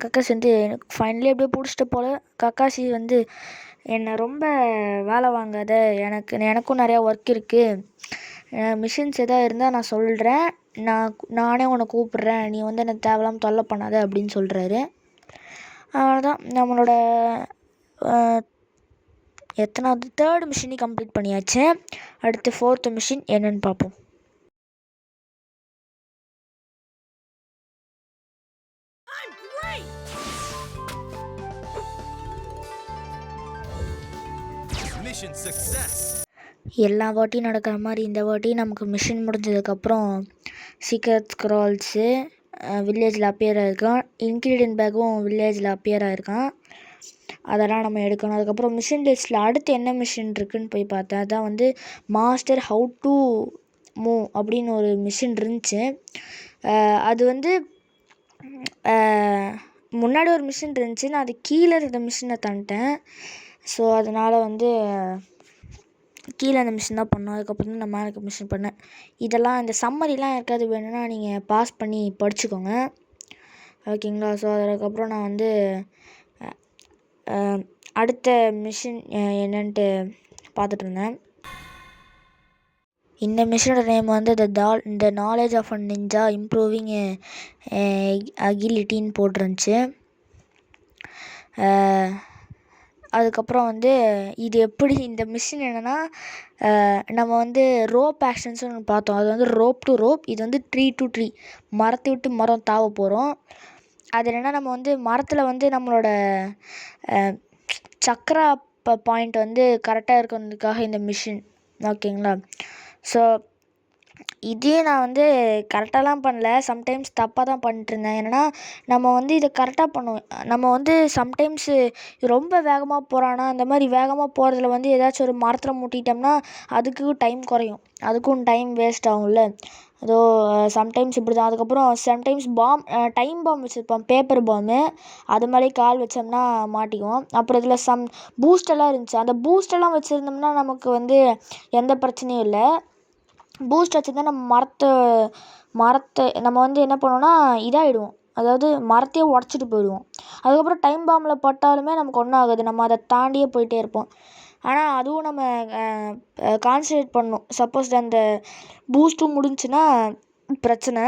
கக்காசி வந்து ஃபைனலி அப்படியே பிடிச்சிட்டு போல். கக்காசி வந்து என்னை ரொம்ப வேலை வாங்காத, எனக்கும் நிறையா ஒர்க் இருக்குது, மிஷின்ஸ் எதாவது இருந்தால் நான் சொல்கிறேன், நானே உன்னை கூப்பிட்றேன், நீ வந்து என்னை தேவையில்லாமல் தொல்லை பண்ணாத அப்படின்னு சொல்கிறாரு. அவ்வளோதான், நம்மளோட எத்தனாவது 3rd மிஷினையும் கம்ப்ளீட் பண்ணியாச்சு. அடுத்து 4th மிஷின் என்னன்னு பார்ப்போம். Mission success. எல்லா வாட்டியும் நடக்கிற மாதிரி இந்த வாட்டி நமக்கு மிஷின் முடிஞ்சதுக்கப்புறம் சீக்ரெட் ஸ்க்ரால்ஸு வில்லேஜில் அப்பியர் ஆகிருக்கான். இன்க்ரீடியன்ட் பேக்கும் வில்லேஜில் அப்பியர் ஆகிருக்கான். அதெல்லாம் நம்ம எடுக்கணும். அதுக்கப்புறம் மிஷின் லிஸ்ட்டில் அடுத்து என்ன மிஷின் இருக்குதுன்னு போய் பார்த்தேன். அதான் வந்து மாஸ்டர் ஹவு டு மூவ் அப்படின்னு ஒரு மிஷின் இருந்துச்சு. அது வந்து முன்னாடி ஒரு மிஷின் இருந்துச்சு. நான் அது கீழே இருந்த மிஷினை தந்துட்டேன். ஸோ அதனால் வந்து கீழே அந்த மிஷின் தான் பண்ணோம். அதுக்கப்புறம் தான் நான் மேலே இருக்க மிஷின் பண்ணேன். இதெல்லாம் இந்த சம்மரிலாம் யாருக்காவது வேணும்னா நீங்கள் பாஸ் பண்ணி படிச்சுக்கோங்க, ஓகேங்களா? ஸோ அதுக்கப்புறம் நான் வந்து அடுத்த மிஷின் என்னன்ட்டு பார்த்துட்டு இருந்தேன். இந்த மிஷினோட நேம் வந்து இந்த knowledge of a ninja improving அகிலிட்டின்னு போட்டிருந்துச்சு. அதுக்கப்புறம் வந்து இது எப்படி இந்த மிஷின் என்னென்னா, நம்ம வந்து ரோப் ஆக்ஷன்ஸ்னு ஒன்று பார்த்தோம். அது வந்து ரோப் டு ரோப், இது வந்து ட்ரீ டு ட்ரீ, மரத்தை விட்டு மரம் தாவ போகிறோம். அது என்னென்னா, நம்ம வந்து மரத்தில் வந்து நம்மளோட சக்கரா பாயிண்ட் வந்து கரெக்டாக இருக்கிறதுக்காக இந்த மிஷின், ஓகேங்களா? ஸோ இதையும் நான் வந்து கரெக்டாலாம் பண்ணல, சம்டைம்ஸ் தப்பாக தான் பண்ணிட்டுருந்தேன். ஏன்னா நம்ம வந்து இதை கரெக்டாக பண்ணுவோம். நம்ம வந்து சம்டைம்ஸு ரொம்ப வேகமாக போகிறான்னா, அந்த மாதிரி வேகமாக போகிறதுல வந்து ஏதாச்சும் ஒரு மரத்தில் முட்டிட்டோம்னா அதுக்கும் டைம் குறையும், அதுக்கும் டைம் வேஸ்ட் ஆகும்ல. அதோ சம்டைம்ஸ் இப்படி தான். அதுக்கப்புறம் சம்டைம்ஸ் டைம் பாம் வச்சுருப்போம், பேப்பர் பாம்பு, அது மேலே கால் வச்சோம்னா மாட்டிக்குவோம். அப்புறம் இதில் பூஸ்டெல்லாம் இருந்துச்சு. அந்த பூஸ்டெல்லாம் வச்சுருந்தோம்னா நமக்கு வந்து எந்த பிரச்சனையும் இல்லை. பூஸ்ட் வச்சுருந்தா நம்ம மரத்தை நம்ம வந்து என்ன பண்ணுவோம்னா இதாகிடுவோம், அதாவது மரத்தையே உடச்சிட்டு போயிடுவோம். அதுக்கப்புறம் டைம் பாம்பில் பட்டாலுமே நமக்கு ஒன்றும் ஆகாது, நம்ம அதை தாண்டியே போயிட்டே இருப்போம். ஆனால் அதுவும் நம்ம கான்சன்ட்ரேட் பண்ணணும். சப்போஸ் அந்த பூஸ்ட்டும் முடிஞ்சுன்னா பிரச்சனை,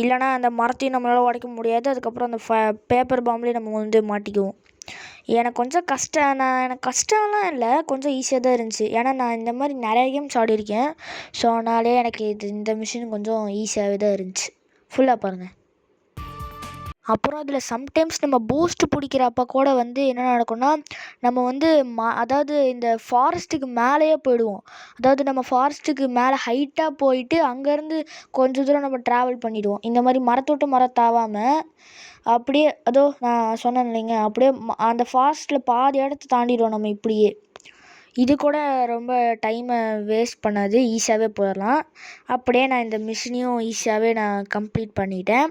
இல்லைனா அந்த மரத்தையும் நம்மளால் உடைக்க முடியாது. அதுக்கப்புறம் அந்த பேப்பர் பாம்லேயே நம்ம வந்து மாட்டிக்குவோம். எனக்கு கொஞ்சம் எனக்கு கஷ்டம்லாம் இல்லை, கொஞ்சம் ஈஸியாக தான் இருந்துச்சு. ஏன்னா நான் இந்த மாதிரி நிறைய கேம்ஸ் ஆடியிருக்கேன். ஸோ அதனாலே எனக்கு இந்த மிஷின் கொஞ்சம் ஈஸியாகவே தான் இருந்துச்சு. ஃபுல்லாக பாருங்கள். அப்புறம் அதில் சம்டைம்ஸ் நம்ம பூஸ்ட் பிடிக்கிறப்ப கூட வந்து என்ன நடக்கும்னா, நம்ம வந்து அதாவது இந்த ஃபாரஸ்ட்டுக்கு மேலேயே போயிடுவோம். அதாவது நம்ம ஃபாரஸ்ட்டுக்கு மேலே ஹைட்டாக போயிட்டு அங்கேருந்து கொஞ்சம் தூரம் நம்ம ட்ராவல் பண்ணிவிடுவோம். இந்த மாதிரி மரத்தொட்டு மரம் தாவாமல் அப்படியே அதோ நான் சொன்னேன் இல்லைங்க, அப்படியே அந்த ஃபாரஸ்ட்டில் பாதி இடத்த தாண்டிடுவோம் நம்ம இப்படியே. இது கூட ரொம்ப டைமை வேஸ்ட் பண்ணாது, ஈஸியாகவே போயிடலாம். அப்படியே நான் இந்த மிஷினையும் ஈஸியாகவே நான் கம்ப்ளீட் பண்ணிட்டேன்.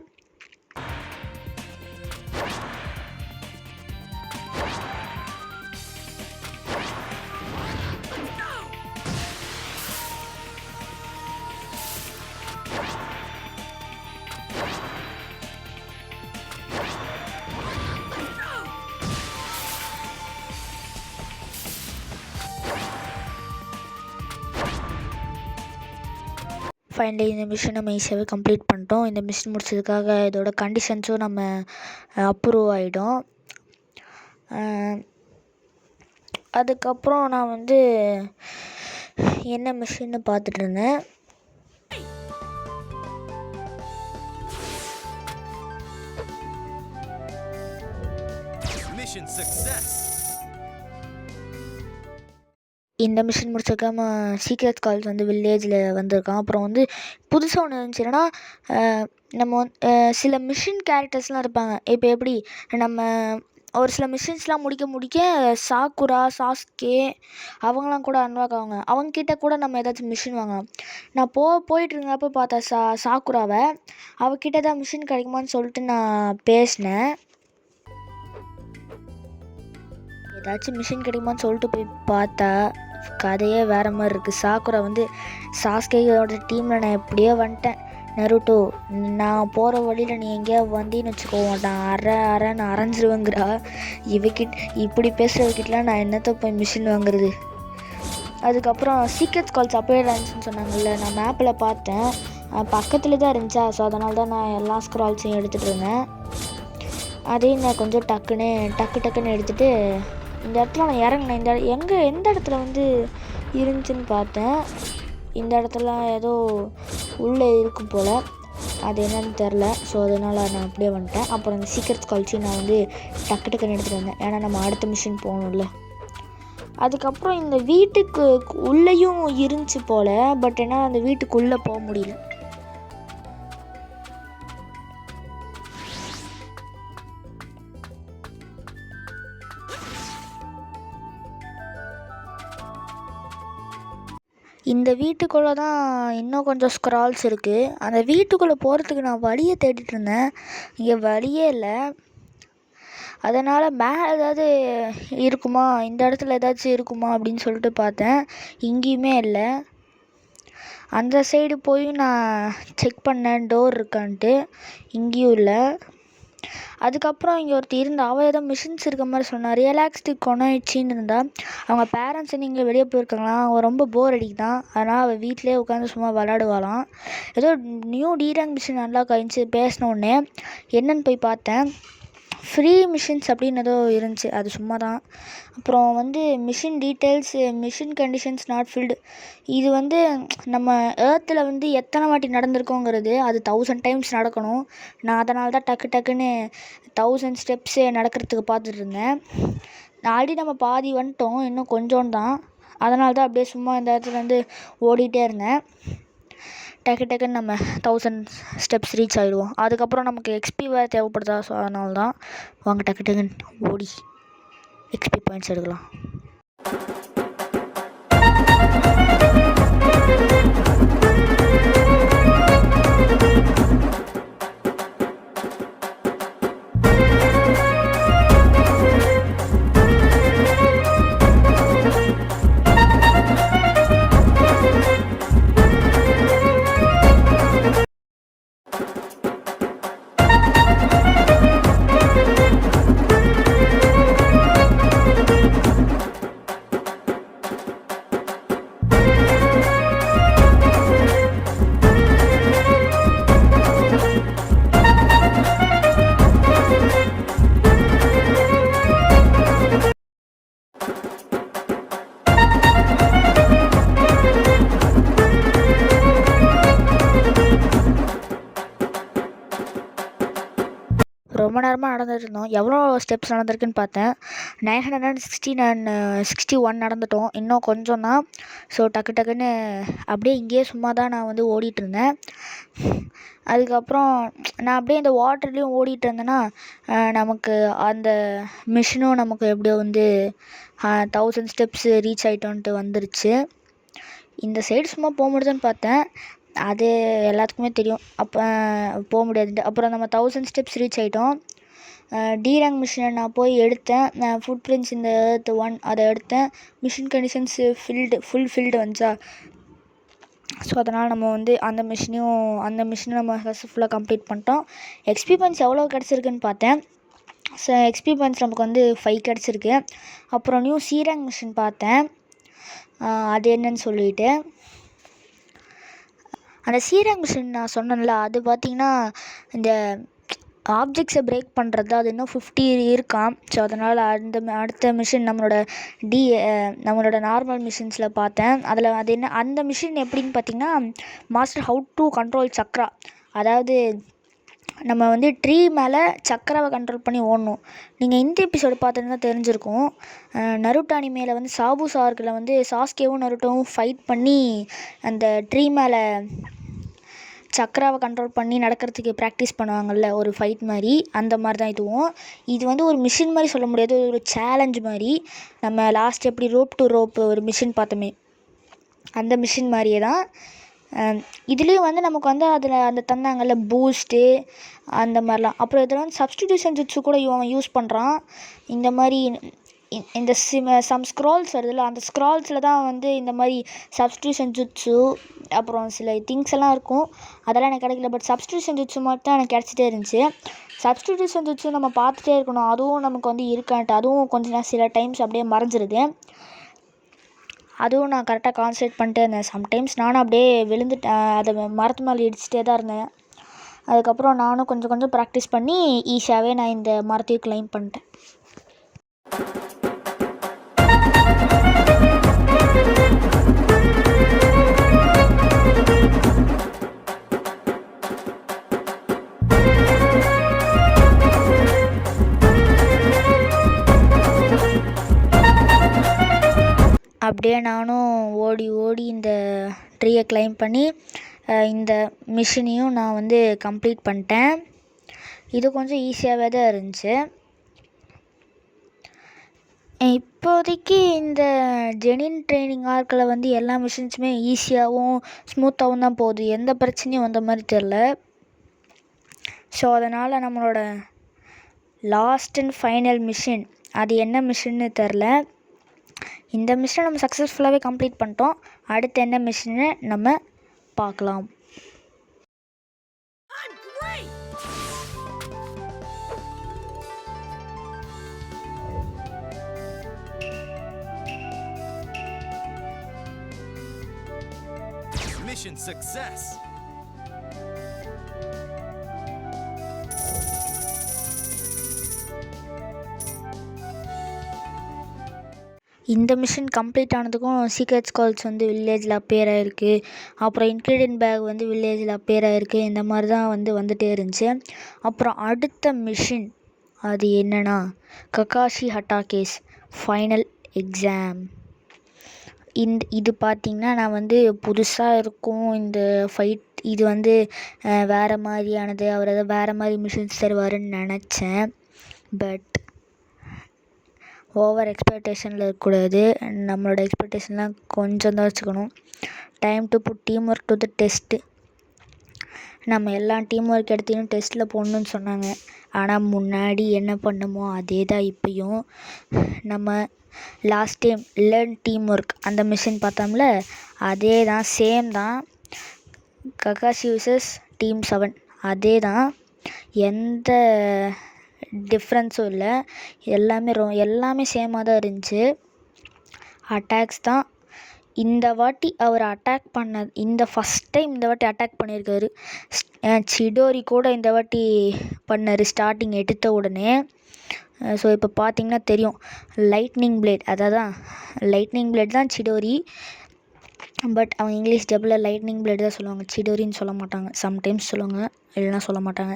ஃபைனலி இந்த மிஷின் நம்ம ஈஸியாகவே கம்ப்ளீட் பண்ணிட்டோம். இந்த மிஷின் முடிச்சதுக்காக இதோட கண்டிஷன்ஸும் நம்ம அப்ரூவ் ஆகிடும். அதுக்கப்புறம் நான் வந்து என்ன மிஷின்னு பார்த்துட்டு இருந்தேன். Mission success. இந்த மிஷின் முடிச்சிருக்காம சீக்ரெட் கால்ஸ் வந்து வில்லேஜில் வந்திருக்கான். அப்புறம் வந்து புதுசாக ஒன்று இருந்துச்சு, என்னன்னா நம்ம சில மிஷின் கேரக்டர்ஸ்லாம் இருப்பாங்க. இப்போ எப்படி நம்ம ஒரு சில மிஷின்ஸ்லாம் முடிக்க சாக்குரா, சாஸ்கே அவங்களாம் கூட அன்லாக் ஆவாங்க. அவங்கக்கிட்ட கூட நம்ம ஏதாச்சும் மிஷின் வாங்கலாம். நான் போயிட்டு இருந்தப்போ பார்த்தேன் சாக்குராவை. அவகிட்ட தான் மிஷின் கிடைக்குமான்னு சொல்லிட்டு நான் பேசினேன். ஏதாச்சும் மிஷின் கிடைக்குமான்னு சொல்லிட்டு போய் பார்த்தா கதையே வேறு மாதிரி இருக்குது. சாக்குரா வந்து சாஸ்கேயோட டீமில் நான் எப்படியோ வந்துட்டேன். நருட்டோ, நான் போகிற வழியில் நீ எங்கேயாவது வந்தின்னு வச்சுக்கோ, நான் அரைன்னு அரைஞ்சிருவேங்கிறா. இப்படி பேசுகிறவகிட்டலாம் நான் என்னத்தை போய் மிஷின் வாங்குறது. அதுக்கப்புறம் சீக்ரெட் கால்ஸ் அப்படியே இருந்துச்சுன்னு சொன்னாங்கல்ல, நான் மேப்பில் பார்த்தேன், பக்கத்தில் தான் இருந்துச்சா. ஸோ அதனால தான் நான் எல்லா ஸ்க்ரால்ஸையும் எடுத்துகிட்டு இருந்தேன். அதையும் நான் கொஞ்சம் டக்குன்னு எடுத்துகிட்டு இந்த இடத்துல நான் இறங்கினேன். எந்த இடத்துல வந்து இருந்துச்சுன்னு பார்த்தேன். இந்த இடத்துல ஏதோ உள்ளே இருக்கும் போல், அது என்னன்னு தெரில. ஸோ அதனால் நான் அப்படியே வந்துட்டேன். அப்புறம் இந்த சீக்ரெட் கால்ஸையும் நான் வந்து டக்குன்னு எடுத்துகிட்டு வந்தேன். ஏன்னா நம்ம அடுத்த மிஷின் போகணும்ல. அதுக்கப்புறம் இந்த வீட்டுக்கு உள்ளேயும் இருந்துச்சு போல், பட் என்னால் அந்த வீட்டுக்குள்ளே போக முடியல. இந்த வீட்டுக்குள்ளே தான் இன்னும் கொஞ்சம் ஸ்க்ரால்ஸ் இருக்குது. அந்த வீட்டுக்குள்ளே போகிறதுக்கு நான் வழியை தேடிட்டு இருந்தேன், இங்கே வழியே இல்லை. அதனால் மேலே ஏதாவது இருக்குமா, இந்த இடத்துல ஏதாச்சும் இருக்குமா அப்படின்னு சொல்லிட்டு பார்த்தேன், இங்கேயுமே இல்லை. அந்த சைடு போய் நான் செக் பண்ணேன் டோர் இருக்கான்ட்டு, இங்கேயும் இல்லை. அதுக்கப்புறம் இங்கே ஒருத்தர் இருந்தா, அவள் ஏதோ மிஷின்ஸ் இருக்க மாதிரி சொன்னாள். ரியலாக்ஸ்டிக் கொண்டாயிடுச்சின்னு இருந்தால் அவங்க பேரண்ட்ஸ் நீங்கள் வெளியே போயிருக்காங்களாம், அவள் ரொம்ப போர் அடிக்குதான், அதனால் அவள் வீட்டிலே உட்காந்து சும்மா விளாடுவாளாம். ஏதோ நியூ டீரேங்க் மிஷின் நல்லா கழிச்சு பேசினோடனே என்னன்னு போய் பார்த்தேன், ஃப்ரீ மிஷின்ஸ் அப்படின்னு ஏதோ இருந்துச்சு, அது சும்மா தான். அப்புறம் வந்து mission details, mission conditions not filled. இது வந்து நம்ம ஏர்த்தில் வந்து எத்தனை வாட்டி நடந்திருக்கோங்கிறது, அது 1000 டைம்ஸ் நடக்கணும். நான் அதனால தான் டக்குன்னு 1000 ஸ்டெப்ஸு நடக்கிறதுக்கு பார்த்துட்டு இருந்தேன். ஆல்ரெடி நம்ம பாதி வந்துட்டோம், இன்னும் கொஞ்சோண்டு தான். அதனால தான் அப்படியே சும்மா இந்த இடத்துல வந்து ஓடிட்டே இருந்தேன். டக்குன்னு நம்ம 1000 ஸ்டெப்ஸ் ரீச் ஆகிடுவோம். அதுக்கப்புறம் நமக்கு எக்ஸ்பி வேறு தேவைப்படுதா, ஸோ அதனால தான் வாங்க டக்குன்னு ஓடி எக்ஸ்பி பாயிண்ட்ஸ் எடுக்கலாம். ரொம்ப நேரமாக நடந்துகிட்டு இருந்தோம். எவ்வளோ ஸ்டெப்ஸ் நடந்திருக்குன்னு பார்த்தேன், 961 நடந்துட்டோம். இன்னும் கொஞ்சம் தான். ஸோ டக்குன்னு அப்படியே இங்கேயே சும்மா தான் நான் வந்து ஓடிட்டுருந்தேன். அதுக்கப்புறம் நான் அப்படியே இந்த வாட்டர்லேயும் ஓடிட்டு இருந்தேன்னா நமக்கு அந்த மிஷினும் நமக்கு எப்படியோ வந்து 1000 ஸ்டெப்ஸ் ரீச் ஆகிட்டோன்ட்டு வந்துருச்சு. இந்த சைடு சும்மா போக முடியுதுன்னு பார்த்தேன், அது எல்லாத்துக்குமே தெரியும் அப்போ போக முடியாதுன்ட்டு. அப்புறம் நம்ம 1000 ஸ்டெப்ஸ் ரீச் ஆகிட்டோம். டீரேங்க் மிஷினை நான் போய் எடுத்தேன். ஃபுட் பிரிண்ட்ஸ் இந்த எர்த் 1 அதை எடுத்தேன். மிஷின் கண்டிஷன்ஸ் ஃபுல் ஃபில்டு வந்துச்சா, ஸோ அதனால் நம்ம வந்து அந்த மிஷினை நம்ம சக்ஸஸ்ஃபுல்லாக கம்ப்ளீட் பண்ணிட்டோம். எக்ஸ்பி பாயிண்ட்ஸ் எவ்வளோ கிடச்சிருக்குன்னு பார்த்தேன். ஸோ எக்ஸ்பி பாயிண்ட்ஸ் நமக்கு வந்து 5 கிடச்சிருக்கு. அப்புறம் நியூ ரேங்க் மிஷின் பார்த்தேன், அது என்னன்னு சொல்லிட்டு. அந்த ரேங்க் மிஷின் நான் சொன்னேன்ல, அது பார்த்திங்கன்னா இந்த ஆப்ஜெக்ட்ஸை பிரேக் பண்ணுறது, அது இன்னும் 50 இருக்காம். ஸோ அதனால் அடுத்த மிஷின் நம்மளோட நார்மல் மிஷின்ஸில் பார்த்தேன். அதில் அது என்ன, அந்த மிஷின் எப்படின்னு பார்த்திங்கன்னா, master how to control Chakra. அதாவது நம்ம வந்து ட்ரீ மேலே சக்கராவை கண்ட்ரோல் பண்ணி ஓடணும். நீங்கள் இந்த எபிசோடு பார்த்துருந்தா தெரிஞ்சிருக்கும், நருட்டோ அனிமேல வந்து சாபு சார்க்கில் வந்து சாஸ்கேவும் நருட்டோவும் ஃபைட் பண்ணி அந்த ட்ரீ மேலே சக்கராவை கண்ட்ரோல் பண்ணி நடக்கிறதுக்கு ப்ராக்டிஸ் பண்ணுவாங்கள்ல, ஒரு ஃபைட் மாதிரி, அந்த மாதிரி தான் இதுவும். இது வந்து ஒரு மிஷின் மாதிரி சொல்ல முடியாது, ஒரு சேலஞ்ச் மாதிரி. நம்ம லாஸ்ட் எப்படி ரோப் டு ரோப் ஒரு மிஷின் பார்த்தோமே, அந்த மிஷின் மாதிரியே தான். இதுலேயும் வந்து நமக்கு வந்து அதில் அந்த தந்தாங்கல்ல பூஸ்ட்டு அந்த மாதிரிலாம். அப்புறம் இதில் வந்து சப்ஸ்டிடியூஷன் ஜுட்ஸு கூட இவன் யூஸ் பண்ணுறான். இந்த மாதிரி இந்த சம் ஸ்க்ரால்ஸ் வருதுல்ல, அந்த ஸ்க்ரால்ஸில் தான் வந்து இந்த மாதிரி சப்ஸ்டிடியூஷன் ஜுட்ஸு அப்புறம் சில திங்ஸ் எல்லாம் இருக்கும், அதெல்லாம் எனக்கு கிடைக்கல. பட் சப்ஸ்டிடியூஷன் ஜுட்ஸு மட்டும் எனக்கு கிடச்சிட்டே இருந்துச்சு. சப்ஸ்டிடியூஷன் ஜுட்ஸு நம்ம பார்த்துட்டே இருக்கணும், அதுவும் நமக்கு வந்து இருக்கான்ட்டு, அதுவும் கொஞ்சம் சில டைம்ஸ் அப்படியே மறைஞ்சிருது. அதுவும் நான் கரெக்டாக கான்சன்ட்ரேட் பண்ணிட்டே இருந்தேன். சம்டைம்ஸ் நானும் அப்படியே விழுந்துட்டேன், அதை மரத்து மேலே இடிச்சிட்டே தான் இருந்தேன். அதுக்கப்புறம் நானும் கொஞ்சம் ப்ராக்டிஸ் பண்ணி ஈஸியாகவே நான் இந்த மரத்தையும் கிளைம் பண்ணிட்டேன். அப்படியே நானும் ஓடி ஓடி இந்த ட்ரீயை கிளைம் பண்ணி இந்த மிஷினையும் நான் வந்து கம்ப்ளீட் பண்ணிட்டேன். இது கொஞ்சம் ஈஸியாகவே தான் இருந்துச்சு. இப்போதைக்கு இந்த ஜெனின் ட்ரைனிங் ஆர்க்கில் வந்து எல்லா மிஷின்ஸுமே ஈஸியாகவும் ஸ்மூத்தாகவும் தான் போகுது. எந்த பிரச்சனையும் வந்த மாதிரி தெரில. ஸோ அதனால் நம்மளோட லாஸ்ட் அண்ட் ஃபைனல் மிஷின் அது என்ன மிஷின்னு தெரில. இந்த மிஷினை நம்ம சக்ஸஸ்ஃபுல்லாகவே கம்ப்ளீட் பண்ணிட்டோம். அடுத்து என்ன மிஷின்னு நம்ம பார்க்கலாம். I'm great! Mission success. இந்த மிஷின் கம்ப்ளீட் ஆனதுக்கும் சீக்ரெட் ஸ்கால்ஸ் வந்து வில்லேஜில் அப்பேர் ஆகிருக்கு. அப்புறம் இன்க்ரீடியன்ட் பேக் வந்து வில்லேஜில் அப்பேர் ஆகிருக்கு. இந்த மாதிரி தான் வந்துகிட்டே இருந்துச்சு. அப்புறம் அடுத்த மிஷின் அது என்னென்னா ககாஷி ஹட்டாகேஸ் ஃபைனல் எக்ஸாம். இது பார்த்திங்கன்னா நான் வந்து புதுசாக இருக்கும் இந்த ஃபைட். இது வந்து வேறு மாதிரியானது. அவர் ஏதோ வேறு மாதிரி மிஷின்ஸ் தருவாருன்னு நினச்சேன். பட் ஓவர் எக்ஸ்பெக்டேஷனில் இருக்கக்கூடாது. நம்மளோட எக்ஸ்பெக்டேஷன்லாம் கொஞ்சம் தான் வச்சுக்கணும். Time to put team work to the test. நம்ம எல்லா டீம் ஒர்க் எடுத்தையும் டெஸ்ட்டில் போடணுன்னு சொன்னாங்க. ஆனால் முன்னாடி என்ன பண்ணமோ அதே தான் இப்போயும். நம்ம last time learn team work அந்த மிஷின் பார்த்தோம்ல, அதே தான், சேம் தான். ககாஷி விசஸ் டீம் 7 அதே தான். எந்த டிஃப்ரென்ஸும் இல்லை. எல்லாமே சேமாக தான் இருந்துச்சு. அட்டாக்ஸ் தான் இந்த வாட்டி அவர் அட்டாக் ஃபஸ்ட் டைம் இந்த வாட்டி அட்டாக் பண்ணியிருக்காரு. சிடோரி கூட இந்த வாட்டி பண்ணார் ஸ்டார்டிங் எடுத்த உடனே. ஸோ இப்போ பார்த்திங்கன்னா தெரியும், லைட்னிங் பிளேட் லைட்னிங் பிளேட் தான் சிடோரி. பட் அவங்க இங்கிலீஷ் டப்பில் லைட்னிங் பிளேட் தான் சொல்லுவாங்க, சிடோரின்னு சொல்ல மாட்டாங்க. சம்டைம்ஸ் சொல்லுவாங்க, இல்லைனா சொல்ல மாட்டாங்க.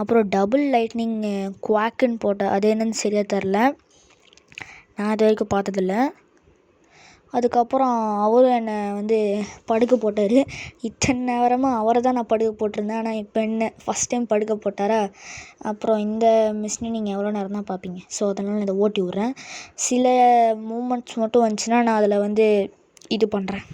அப்புறம் டபுள் லைட்னிங் குவாக்குன்னு போட்டால் அது என்னன்னு சரியாக தெரில. நான் இது வரைக்கும் பார்த்ததில்ல. அதுக்கப்புறம் அவரும் என்னை வந்து படுக்க போட்டார். இத்தனை நேரமாக அவரை தான் நான் படுக்க போட்டிருந்தேன். ஆனால் இப்போ என்ன ஃபஸ்ட் டைம் படுக்க போட்டாரா. அப்புறம் இந்த மிஷினை நீங்கள் எவ்வளோ நேரம் தான் பார்ப்பீங்க. ஸோ அதனால் நான் இதை ஓட்டி விட்றேன். சில மூமெண்ட்ஸ் மட்டும் வந்துச்சுன்னா நான் அதில் வந்து இது பண்ணுறேன்.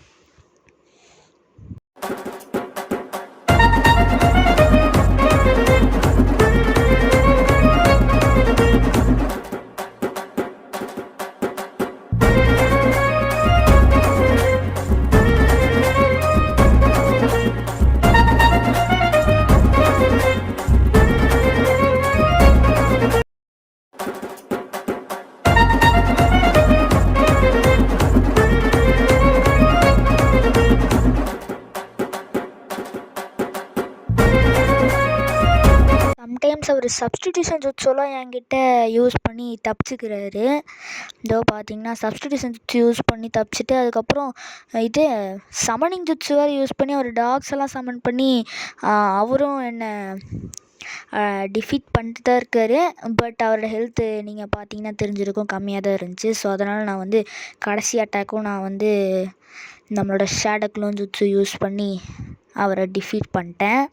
சம்டைம்ஸ் அவர் சப்ஸ்டிடியூஷன் ஜுட்ஸெல்லாம் என்கிட்ட யூஸ் பண்ணி தப்பிச்சுக்கிறாரு. இதோ பார்த்திங்கன்னா சப்ஸ்டிடியூஷன் ஜுட்ஸ் யூஸ் பண்ணி தப்பிச்சுட்டு அதுக்கப்புறம் இது சமனிங் ஜுட்ஸ் வேறு யூஸ் பண்ணி அவர் டாக்ஸ் எல்லாம் சமன் பண்ணி அவரும் என்னை டிஃபீட் பண்ணிட்டு தான் இருக்கார். பட் அவரோட ஹெல்த்து நீங்கள் பார்த்தீங்கன்னா தெரிஞ்சிருக்கும், கம்மியாக தான் இருந்துச்சு. ஸோ அதனால் நான் வந்து கடைசி அட்டாக்கும் நான் வந்து நம்மளோட ஷேடோ க்ளோன் ஜுட்ஸு யூஸ் பண்ணி அவரை டிஃபீட் பண்ணிட்டேன்.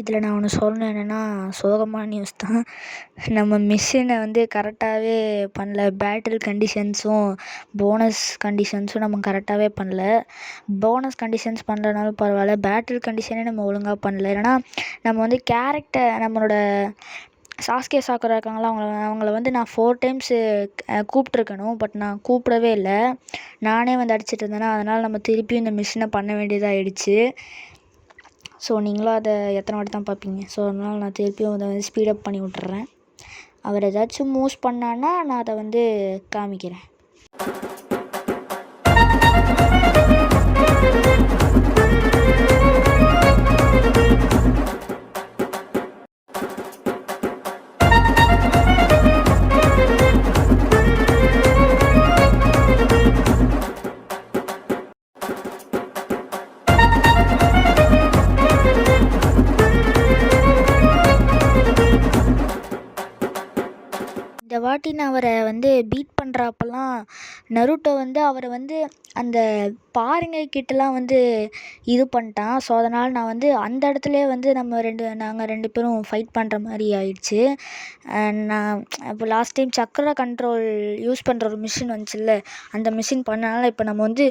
இதில் நான் ஒன்று சொல்லணும், என்னென்னா சோகமான நியூஸ் தான். நம்ம மிஷினை வந்து கரெக்டாகவே பண்ணல. பேட்டில் கண்டிஷன்ஸும் போனஸ் கண்டிஷன்ஸும் நம்ம கரெக்டாகவே பண்ணல. போனஸ் கண்டிஷன்ஸ் பண்ணுறதுனாலும் பரவாயில்ல, பேட்டில் கண்டிஷனே நம்ம ஒழுங்காக பண்ணல. ஏன்னா நம்ம வந்து நம்மளோட சாஸ்கே சாக்குரா இருக்காங்களா, அவங்கள வந்து நான் 4 டைம்ஸு கூப்பிட்ருக்கணும். பட் நான் கூப்பிடவே இல்லை, நானே வந்து அடிச்சிட்டு இருந்தேன்னா. அதனால் நம்ம திருப்பியும் இந்த மிஷினை பண்ண வேண்டியதாக ஆயிடுச்சு. ஸோ நீங்களும் அதை எத்தனை வாட்டி தான் பார்ப்பீங்க. ஸோ அதனால் நான் திருப்பியும் அதை வந்து ஸ்பீடப் பண்ணி விட்டுறேன். அவர் ஏதாச்சும் மூவ்ஸ் பண்ணான்னா நான் அதை வந்து காமிக்கிறேன். வாட்டி நான் அவரை வந்து பீட் பண்ணுறப்பெல்லாம் நருட்டோ வந்து அவரை வந்து அந்த பாறைங்க கிட்டலாம் வந்து இது பண்ணிட்டான். ஸோ அதனால் நான் வந்து அந்த இடத்துலயே வந்து நாங்கள் ரெண்டு பேரும் ஃபைட் பண்ணுற மாதிரி ஆயிடுச்சு. நான் இப்போ லாஸ்ட் டைம் சக்கர கண்ட்ரோல் யூஸ் பண்ணுற ஒரு மிஷின் வந்துச்சுல்ல, அந்த மிஷின் பண்ணனால இப்போ நம்ம வந்து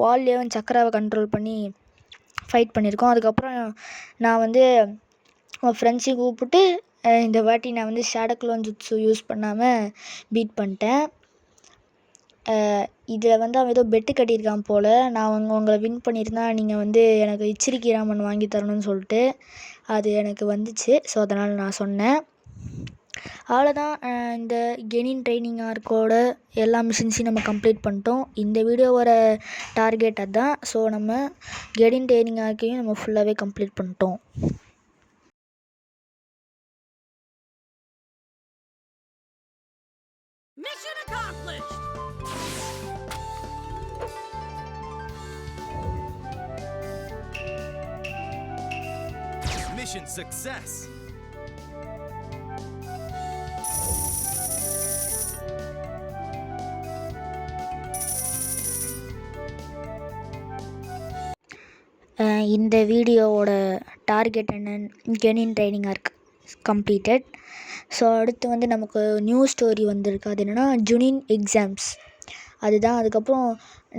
வால்லேயே வந்து சக்கராவை கண்ட்ரோல் பண்ணி ஃபைட் பண்ணியிருக்கோம். அதுக்கப்புறம் நான் வந்து அவன் ஃப்ரெண்ட்ஸையும் கூப்பிட்டு இந்த வாட்டி நான் வந்து ஷேடோ க்ளோன் ஜுட்ஸு யூஸ் பண்ணாமல் பீட் பண்ணிட்டேன். இதில் வந்து அவன் ஏதோ பெட்டு கட்டியிருக்கான் போல். நான் உங்களை வின் பண்ணியிருந்தா நீங்கள் வந்து எனக்கு இச்சிரிக்கி ராமன் வாங்கி தரணும்னு சொல்லிட்டு அது எனக்கு வந்துச்சு. ஸோ அதனால் நான் சொன்னேன். அவ்வளோதான். இந்த கெனின் ட்ரைனிங் ஆர்க்கோட எல்லா மிஷின்ஸையும் நம்ம கம்ப்ளீட் பண்ணிட்டோம். இந்த வீடியோவோட டார்கெட் அதுதான். ஸோ நம்ம கெனின் ட்ரைனிங் ஆர்க்கையும் நம்ம ஃபுல்லாகவே கம்ப்ளீட் பண்ணிட்டோம். Mission accomplished! Mission success. இந்த வீடியோவோட டார்கெட் என்னன்னு கெனின் ட்ரைனிங் ஆர்க் கம்ப்ளீட்டட். ஸோ அடுத்து வந்து நமக்கு நியூ ஸ்டோரி வந்திருக்கு. அது என்னென்னா ஜுனின் எக்ஸாம்ஸ் அதுதான். அதுக்கப்புறம்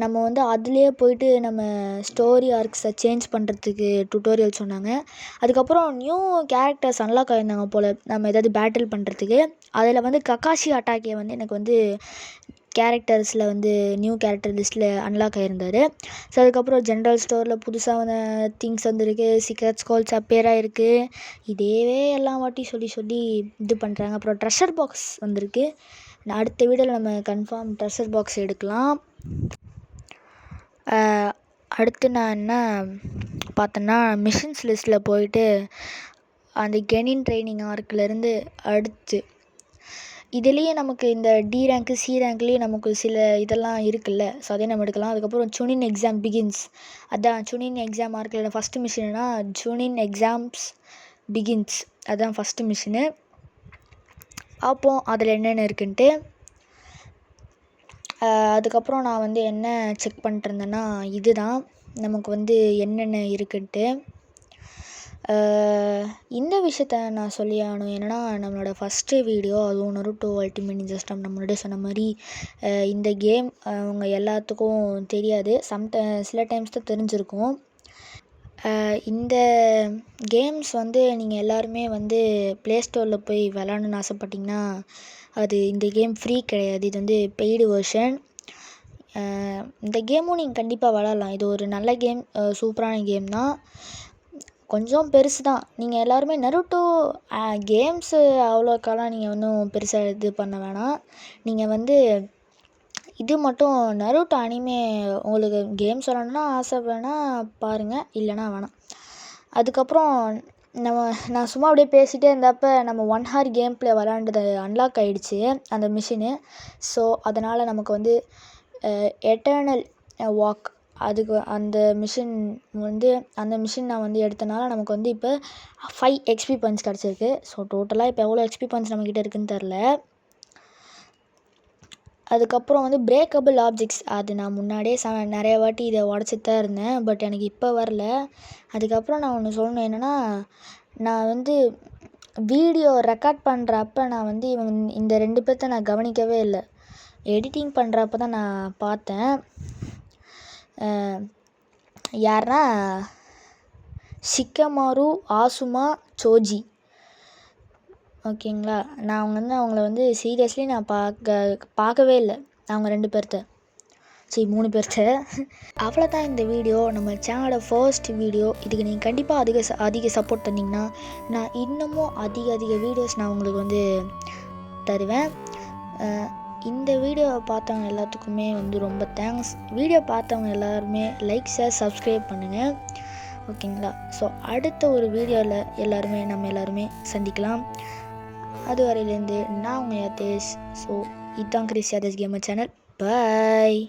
நம்ம வந்து அதுலேயே போயிட்டு நம்ம ஸ்டோரி ஆர்க்ஸை சேஞ்ச் பண்ணுறதுக்கு டுட்டோரியல் சொன்னாங்க. அதுக்கப்புறம் நியூ கேரக்டர்ஸ் அன்லாக் ஆகியிருந்தாங்க போல் நம்ம ஏதாவது பேட்டில் பண்ணுறதுக்கு. அதில் வந்து கக்காஷி அட்டாக்கே வந்து எனக்கு வந்து கேரக்டர்ஸில் வந்து நியூ கேரக்டர் லிஸ்ட்டில் அன்லாக் ஆகியிருந்தார். ஸோ அதுக்கப்புறம் ஜென்ரல் ஸ்டோரில் புதுசாக வந்து திங்ஸ் வந்துருக்கு. சீக்ரெட் ஸ்கோல்ஸ் அப்பேராக இருக்குது. இதேவே எல்லாம் வாட்டி சொல்லி இது பண்ணுறாங்க. அப்புறம் ட்ரெஷர் பாக்ஸ் வந்திருக்கு. அடுத்த வீடியோவில் நம்ம கன்ஃபார்ம் ட்ரெஷர் பாக்ஸ் எடுக்கலாம். அடுத்து நான் என்ன பார்த்தேன்னா மிஷின்ஸ் லிஸ்ட்டில் போயிட்டு அந்த கெனின் ட்ரைனிங் ஆர்க்லேருந்து அடுத்து இதுலேயே நமக்கு இந்த டி ரேங்க்கு சி ரேங்க்லேயே நமக்கு சில இதெல்லாம் இருக்குல்ல. ஸோ அதே நம்ம எடுக்கலாம். அதுக்கப்புறம் சுனின் எக்ஸாம் பிகின்ஸ் அதான் சுனின் எக்ஸாம் ஆர்க்கில் ஃபஸ்ட்டு மிஷின்னா சுனின் எக்ஸாம்ஸ் பிகின்ஸ் அதுதான் ஃபஸ்ட்டு மிஷினு. பார்ப்போம் அதில் என்னென்ன இருக்குன்ட்டு. அதுக்கப்புறம் நான் வந்து என்ன செக் பண்ணிட்டுருந்தேன்னா இதுதான் நமக்கு வந்து என்னென்ன இருக்குன்ட்டு. இந்த விஷயத்த நான் சொல்லி ஆகணும். என்னென்னா நம்மளோட ஃபஸ்ட்டு வீடியோ அதுவும் நருட்டோ அல்டிமேட் நிஞ்சா ஸ்டார்ம் நம்ம முன்னாடியே சொன்ன மாதிரி இந்த கேம் அவங்க எல்லாத்துக்கும் தெரியாது. சில டைம்ஸ் தான் தெரிஞ்சிருக்கும். இந்த கேம்ஸ் வந்து நீங்கள் எல்லாருமே வந்து ப்ளே ஸ்டோரில் போய் விளாடணுன்னு ஆசைப்பட்டிங்கன்னா அது இந்த கேம் ஃப்ரீ கிடையாது. இது வந்து பெய்டு வெர்ஷன். இந்த கேமும் நீங்கள் கண்டிப்பாக விளாட்லாம். இது ஒரு நல்ல கேம், சூப்பரான கேம் தான். கொஞ்சம் பெருசு தான். நீங்கள் எல்லாருமே நருட்டோ கேம்ஸு அவ்வளோக்காலாம் நீங்கள் ஒன்றும் பெருசாக இது பண்ண வேணாம். நீங்கள் வந்து இது மட்டும் நருட்டோ அனிமே உங்களுக்கு கேம்ஸ் விளாடணுன்னா ஆசை வேணால் பாருங்கள், இல்லைனா வேணாம். அதுக்கப்புறம் நான் சும்மா அப்படியே பேசிகிட்டே இருந்தப்போ நம்ம 1 hour கேம் ப்ளே விளாண்டது அன்லாக் ஆகிடுச்சு அந்த மிஷினு. ஸோ அதனால் நமக்கு வந்து எட்டர்னல் வாக் அதுக்கு அந்த மிஷின் நான் வந்து எடுத்தனால நமக்கு வந்து இப்போ 5 XP பாயிண்ட்ஸ் கிடச்சிருக்கு. ஸோ டோட்டலாக இப்போ எவ்வளோ XP பாயிண்ட்ஸ் நம்மக்கிட்ட இருக்குதுன்னு தெரில. அதுக்கப்புறம் வந்து பிரேக்கபிள் ஆப்ஜெக்ட்ஸ் அது நான் முன்னாடியே நிறைய வாட்டி இதை உடச்சிட்டு தான் இருந்தேன். பட் எனக்கு இப்போ வரல. அதுக்கப்புறம் நான் ஒன்று சொல்லணும். என்னென்னா நான் வந்து வீடியோ ரெக்கார்ட் பண்ணுறப்ப நான் வந்து இந்த 2 பேர்த்த நான் கவனிக்கவே இல்லை. எடிட்டிங் பண்ணுறப்ப தான் நான் பார்த்தேன். யாருன்னா ஷிக்கமாரு, ஆசுமா, சோஜி. ஓகேங்களா. நான் அவங்கள வந்து சீரியஸ்லி நான் பார்க்கவே இல்லை அவங்க 2 பேர்த்த. 3 பேர்த்த. அவ்வளோதான் இந்த வீடியோ. நம்ம சேனலோட ஃபர்ஸ்ட் வீடியோ. இதுக்கு நீங்கள் கண்டிப்பாக அதிக சப்போர்ட் தந்தீங்கன்னா நான் இன்னமும் அதிக வீடியோஸ் நான் உங்களுக்கு வந்து தருவேன். இந்த வீடியோவை பார்த்தவங்க எல்லாத்துக்குமே வந்து ரொம்ப தேங்க்ஸ். வீடியோ பார்த்தவங்க எல்லாருமே லைக், ஷேர், சப்ஸ்கிரைப் பண்ணுங்கள். ஓகேங்களா. ஸோ அடுத்த ஒரு வீடியோவில் நம்ம எல்லாருமே சந்திக்கலாம். அது வரையிலேருந்து நான் உங்கள் யாதேஷ். ஸோ இதுதான் கிறிஸ் யாதேஷ் கேமர் சேனல். பாய்.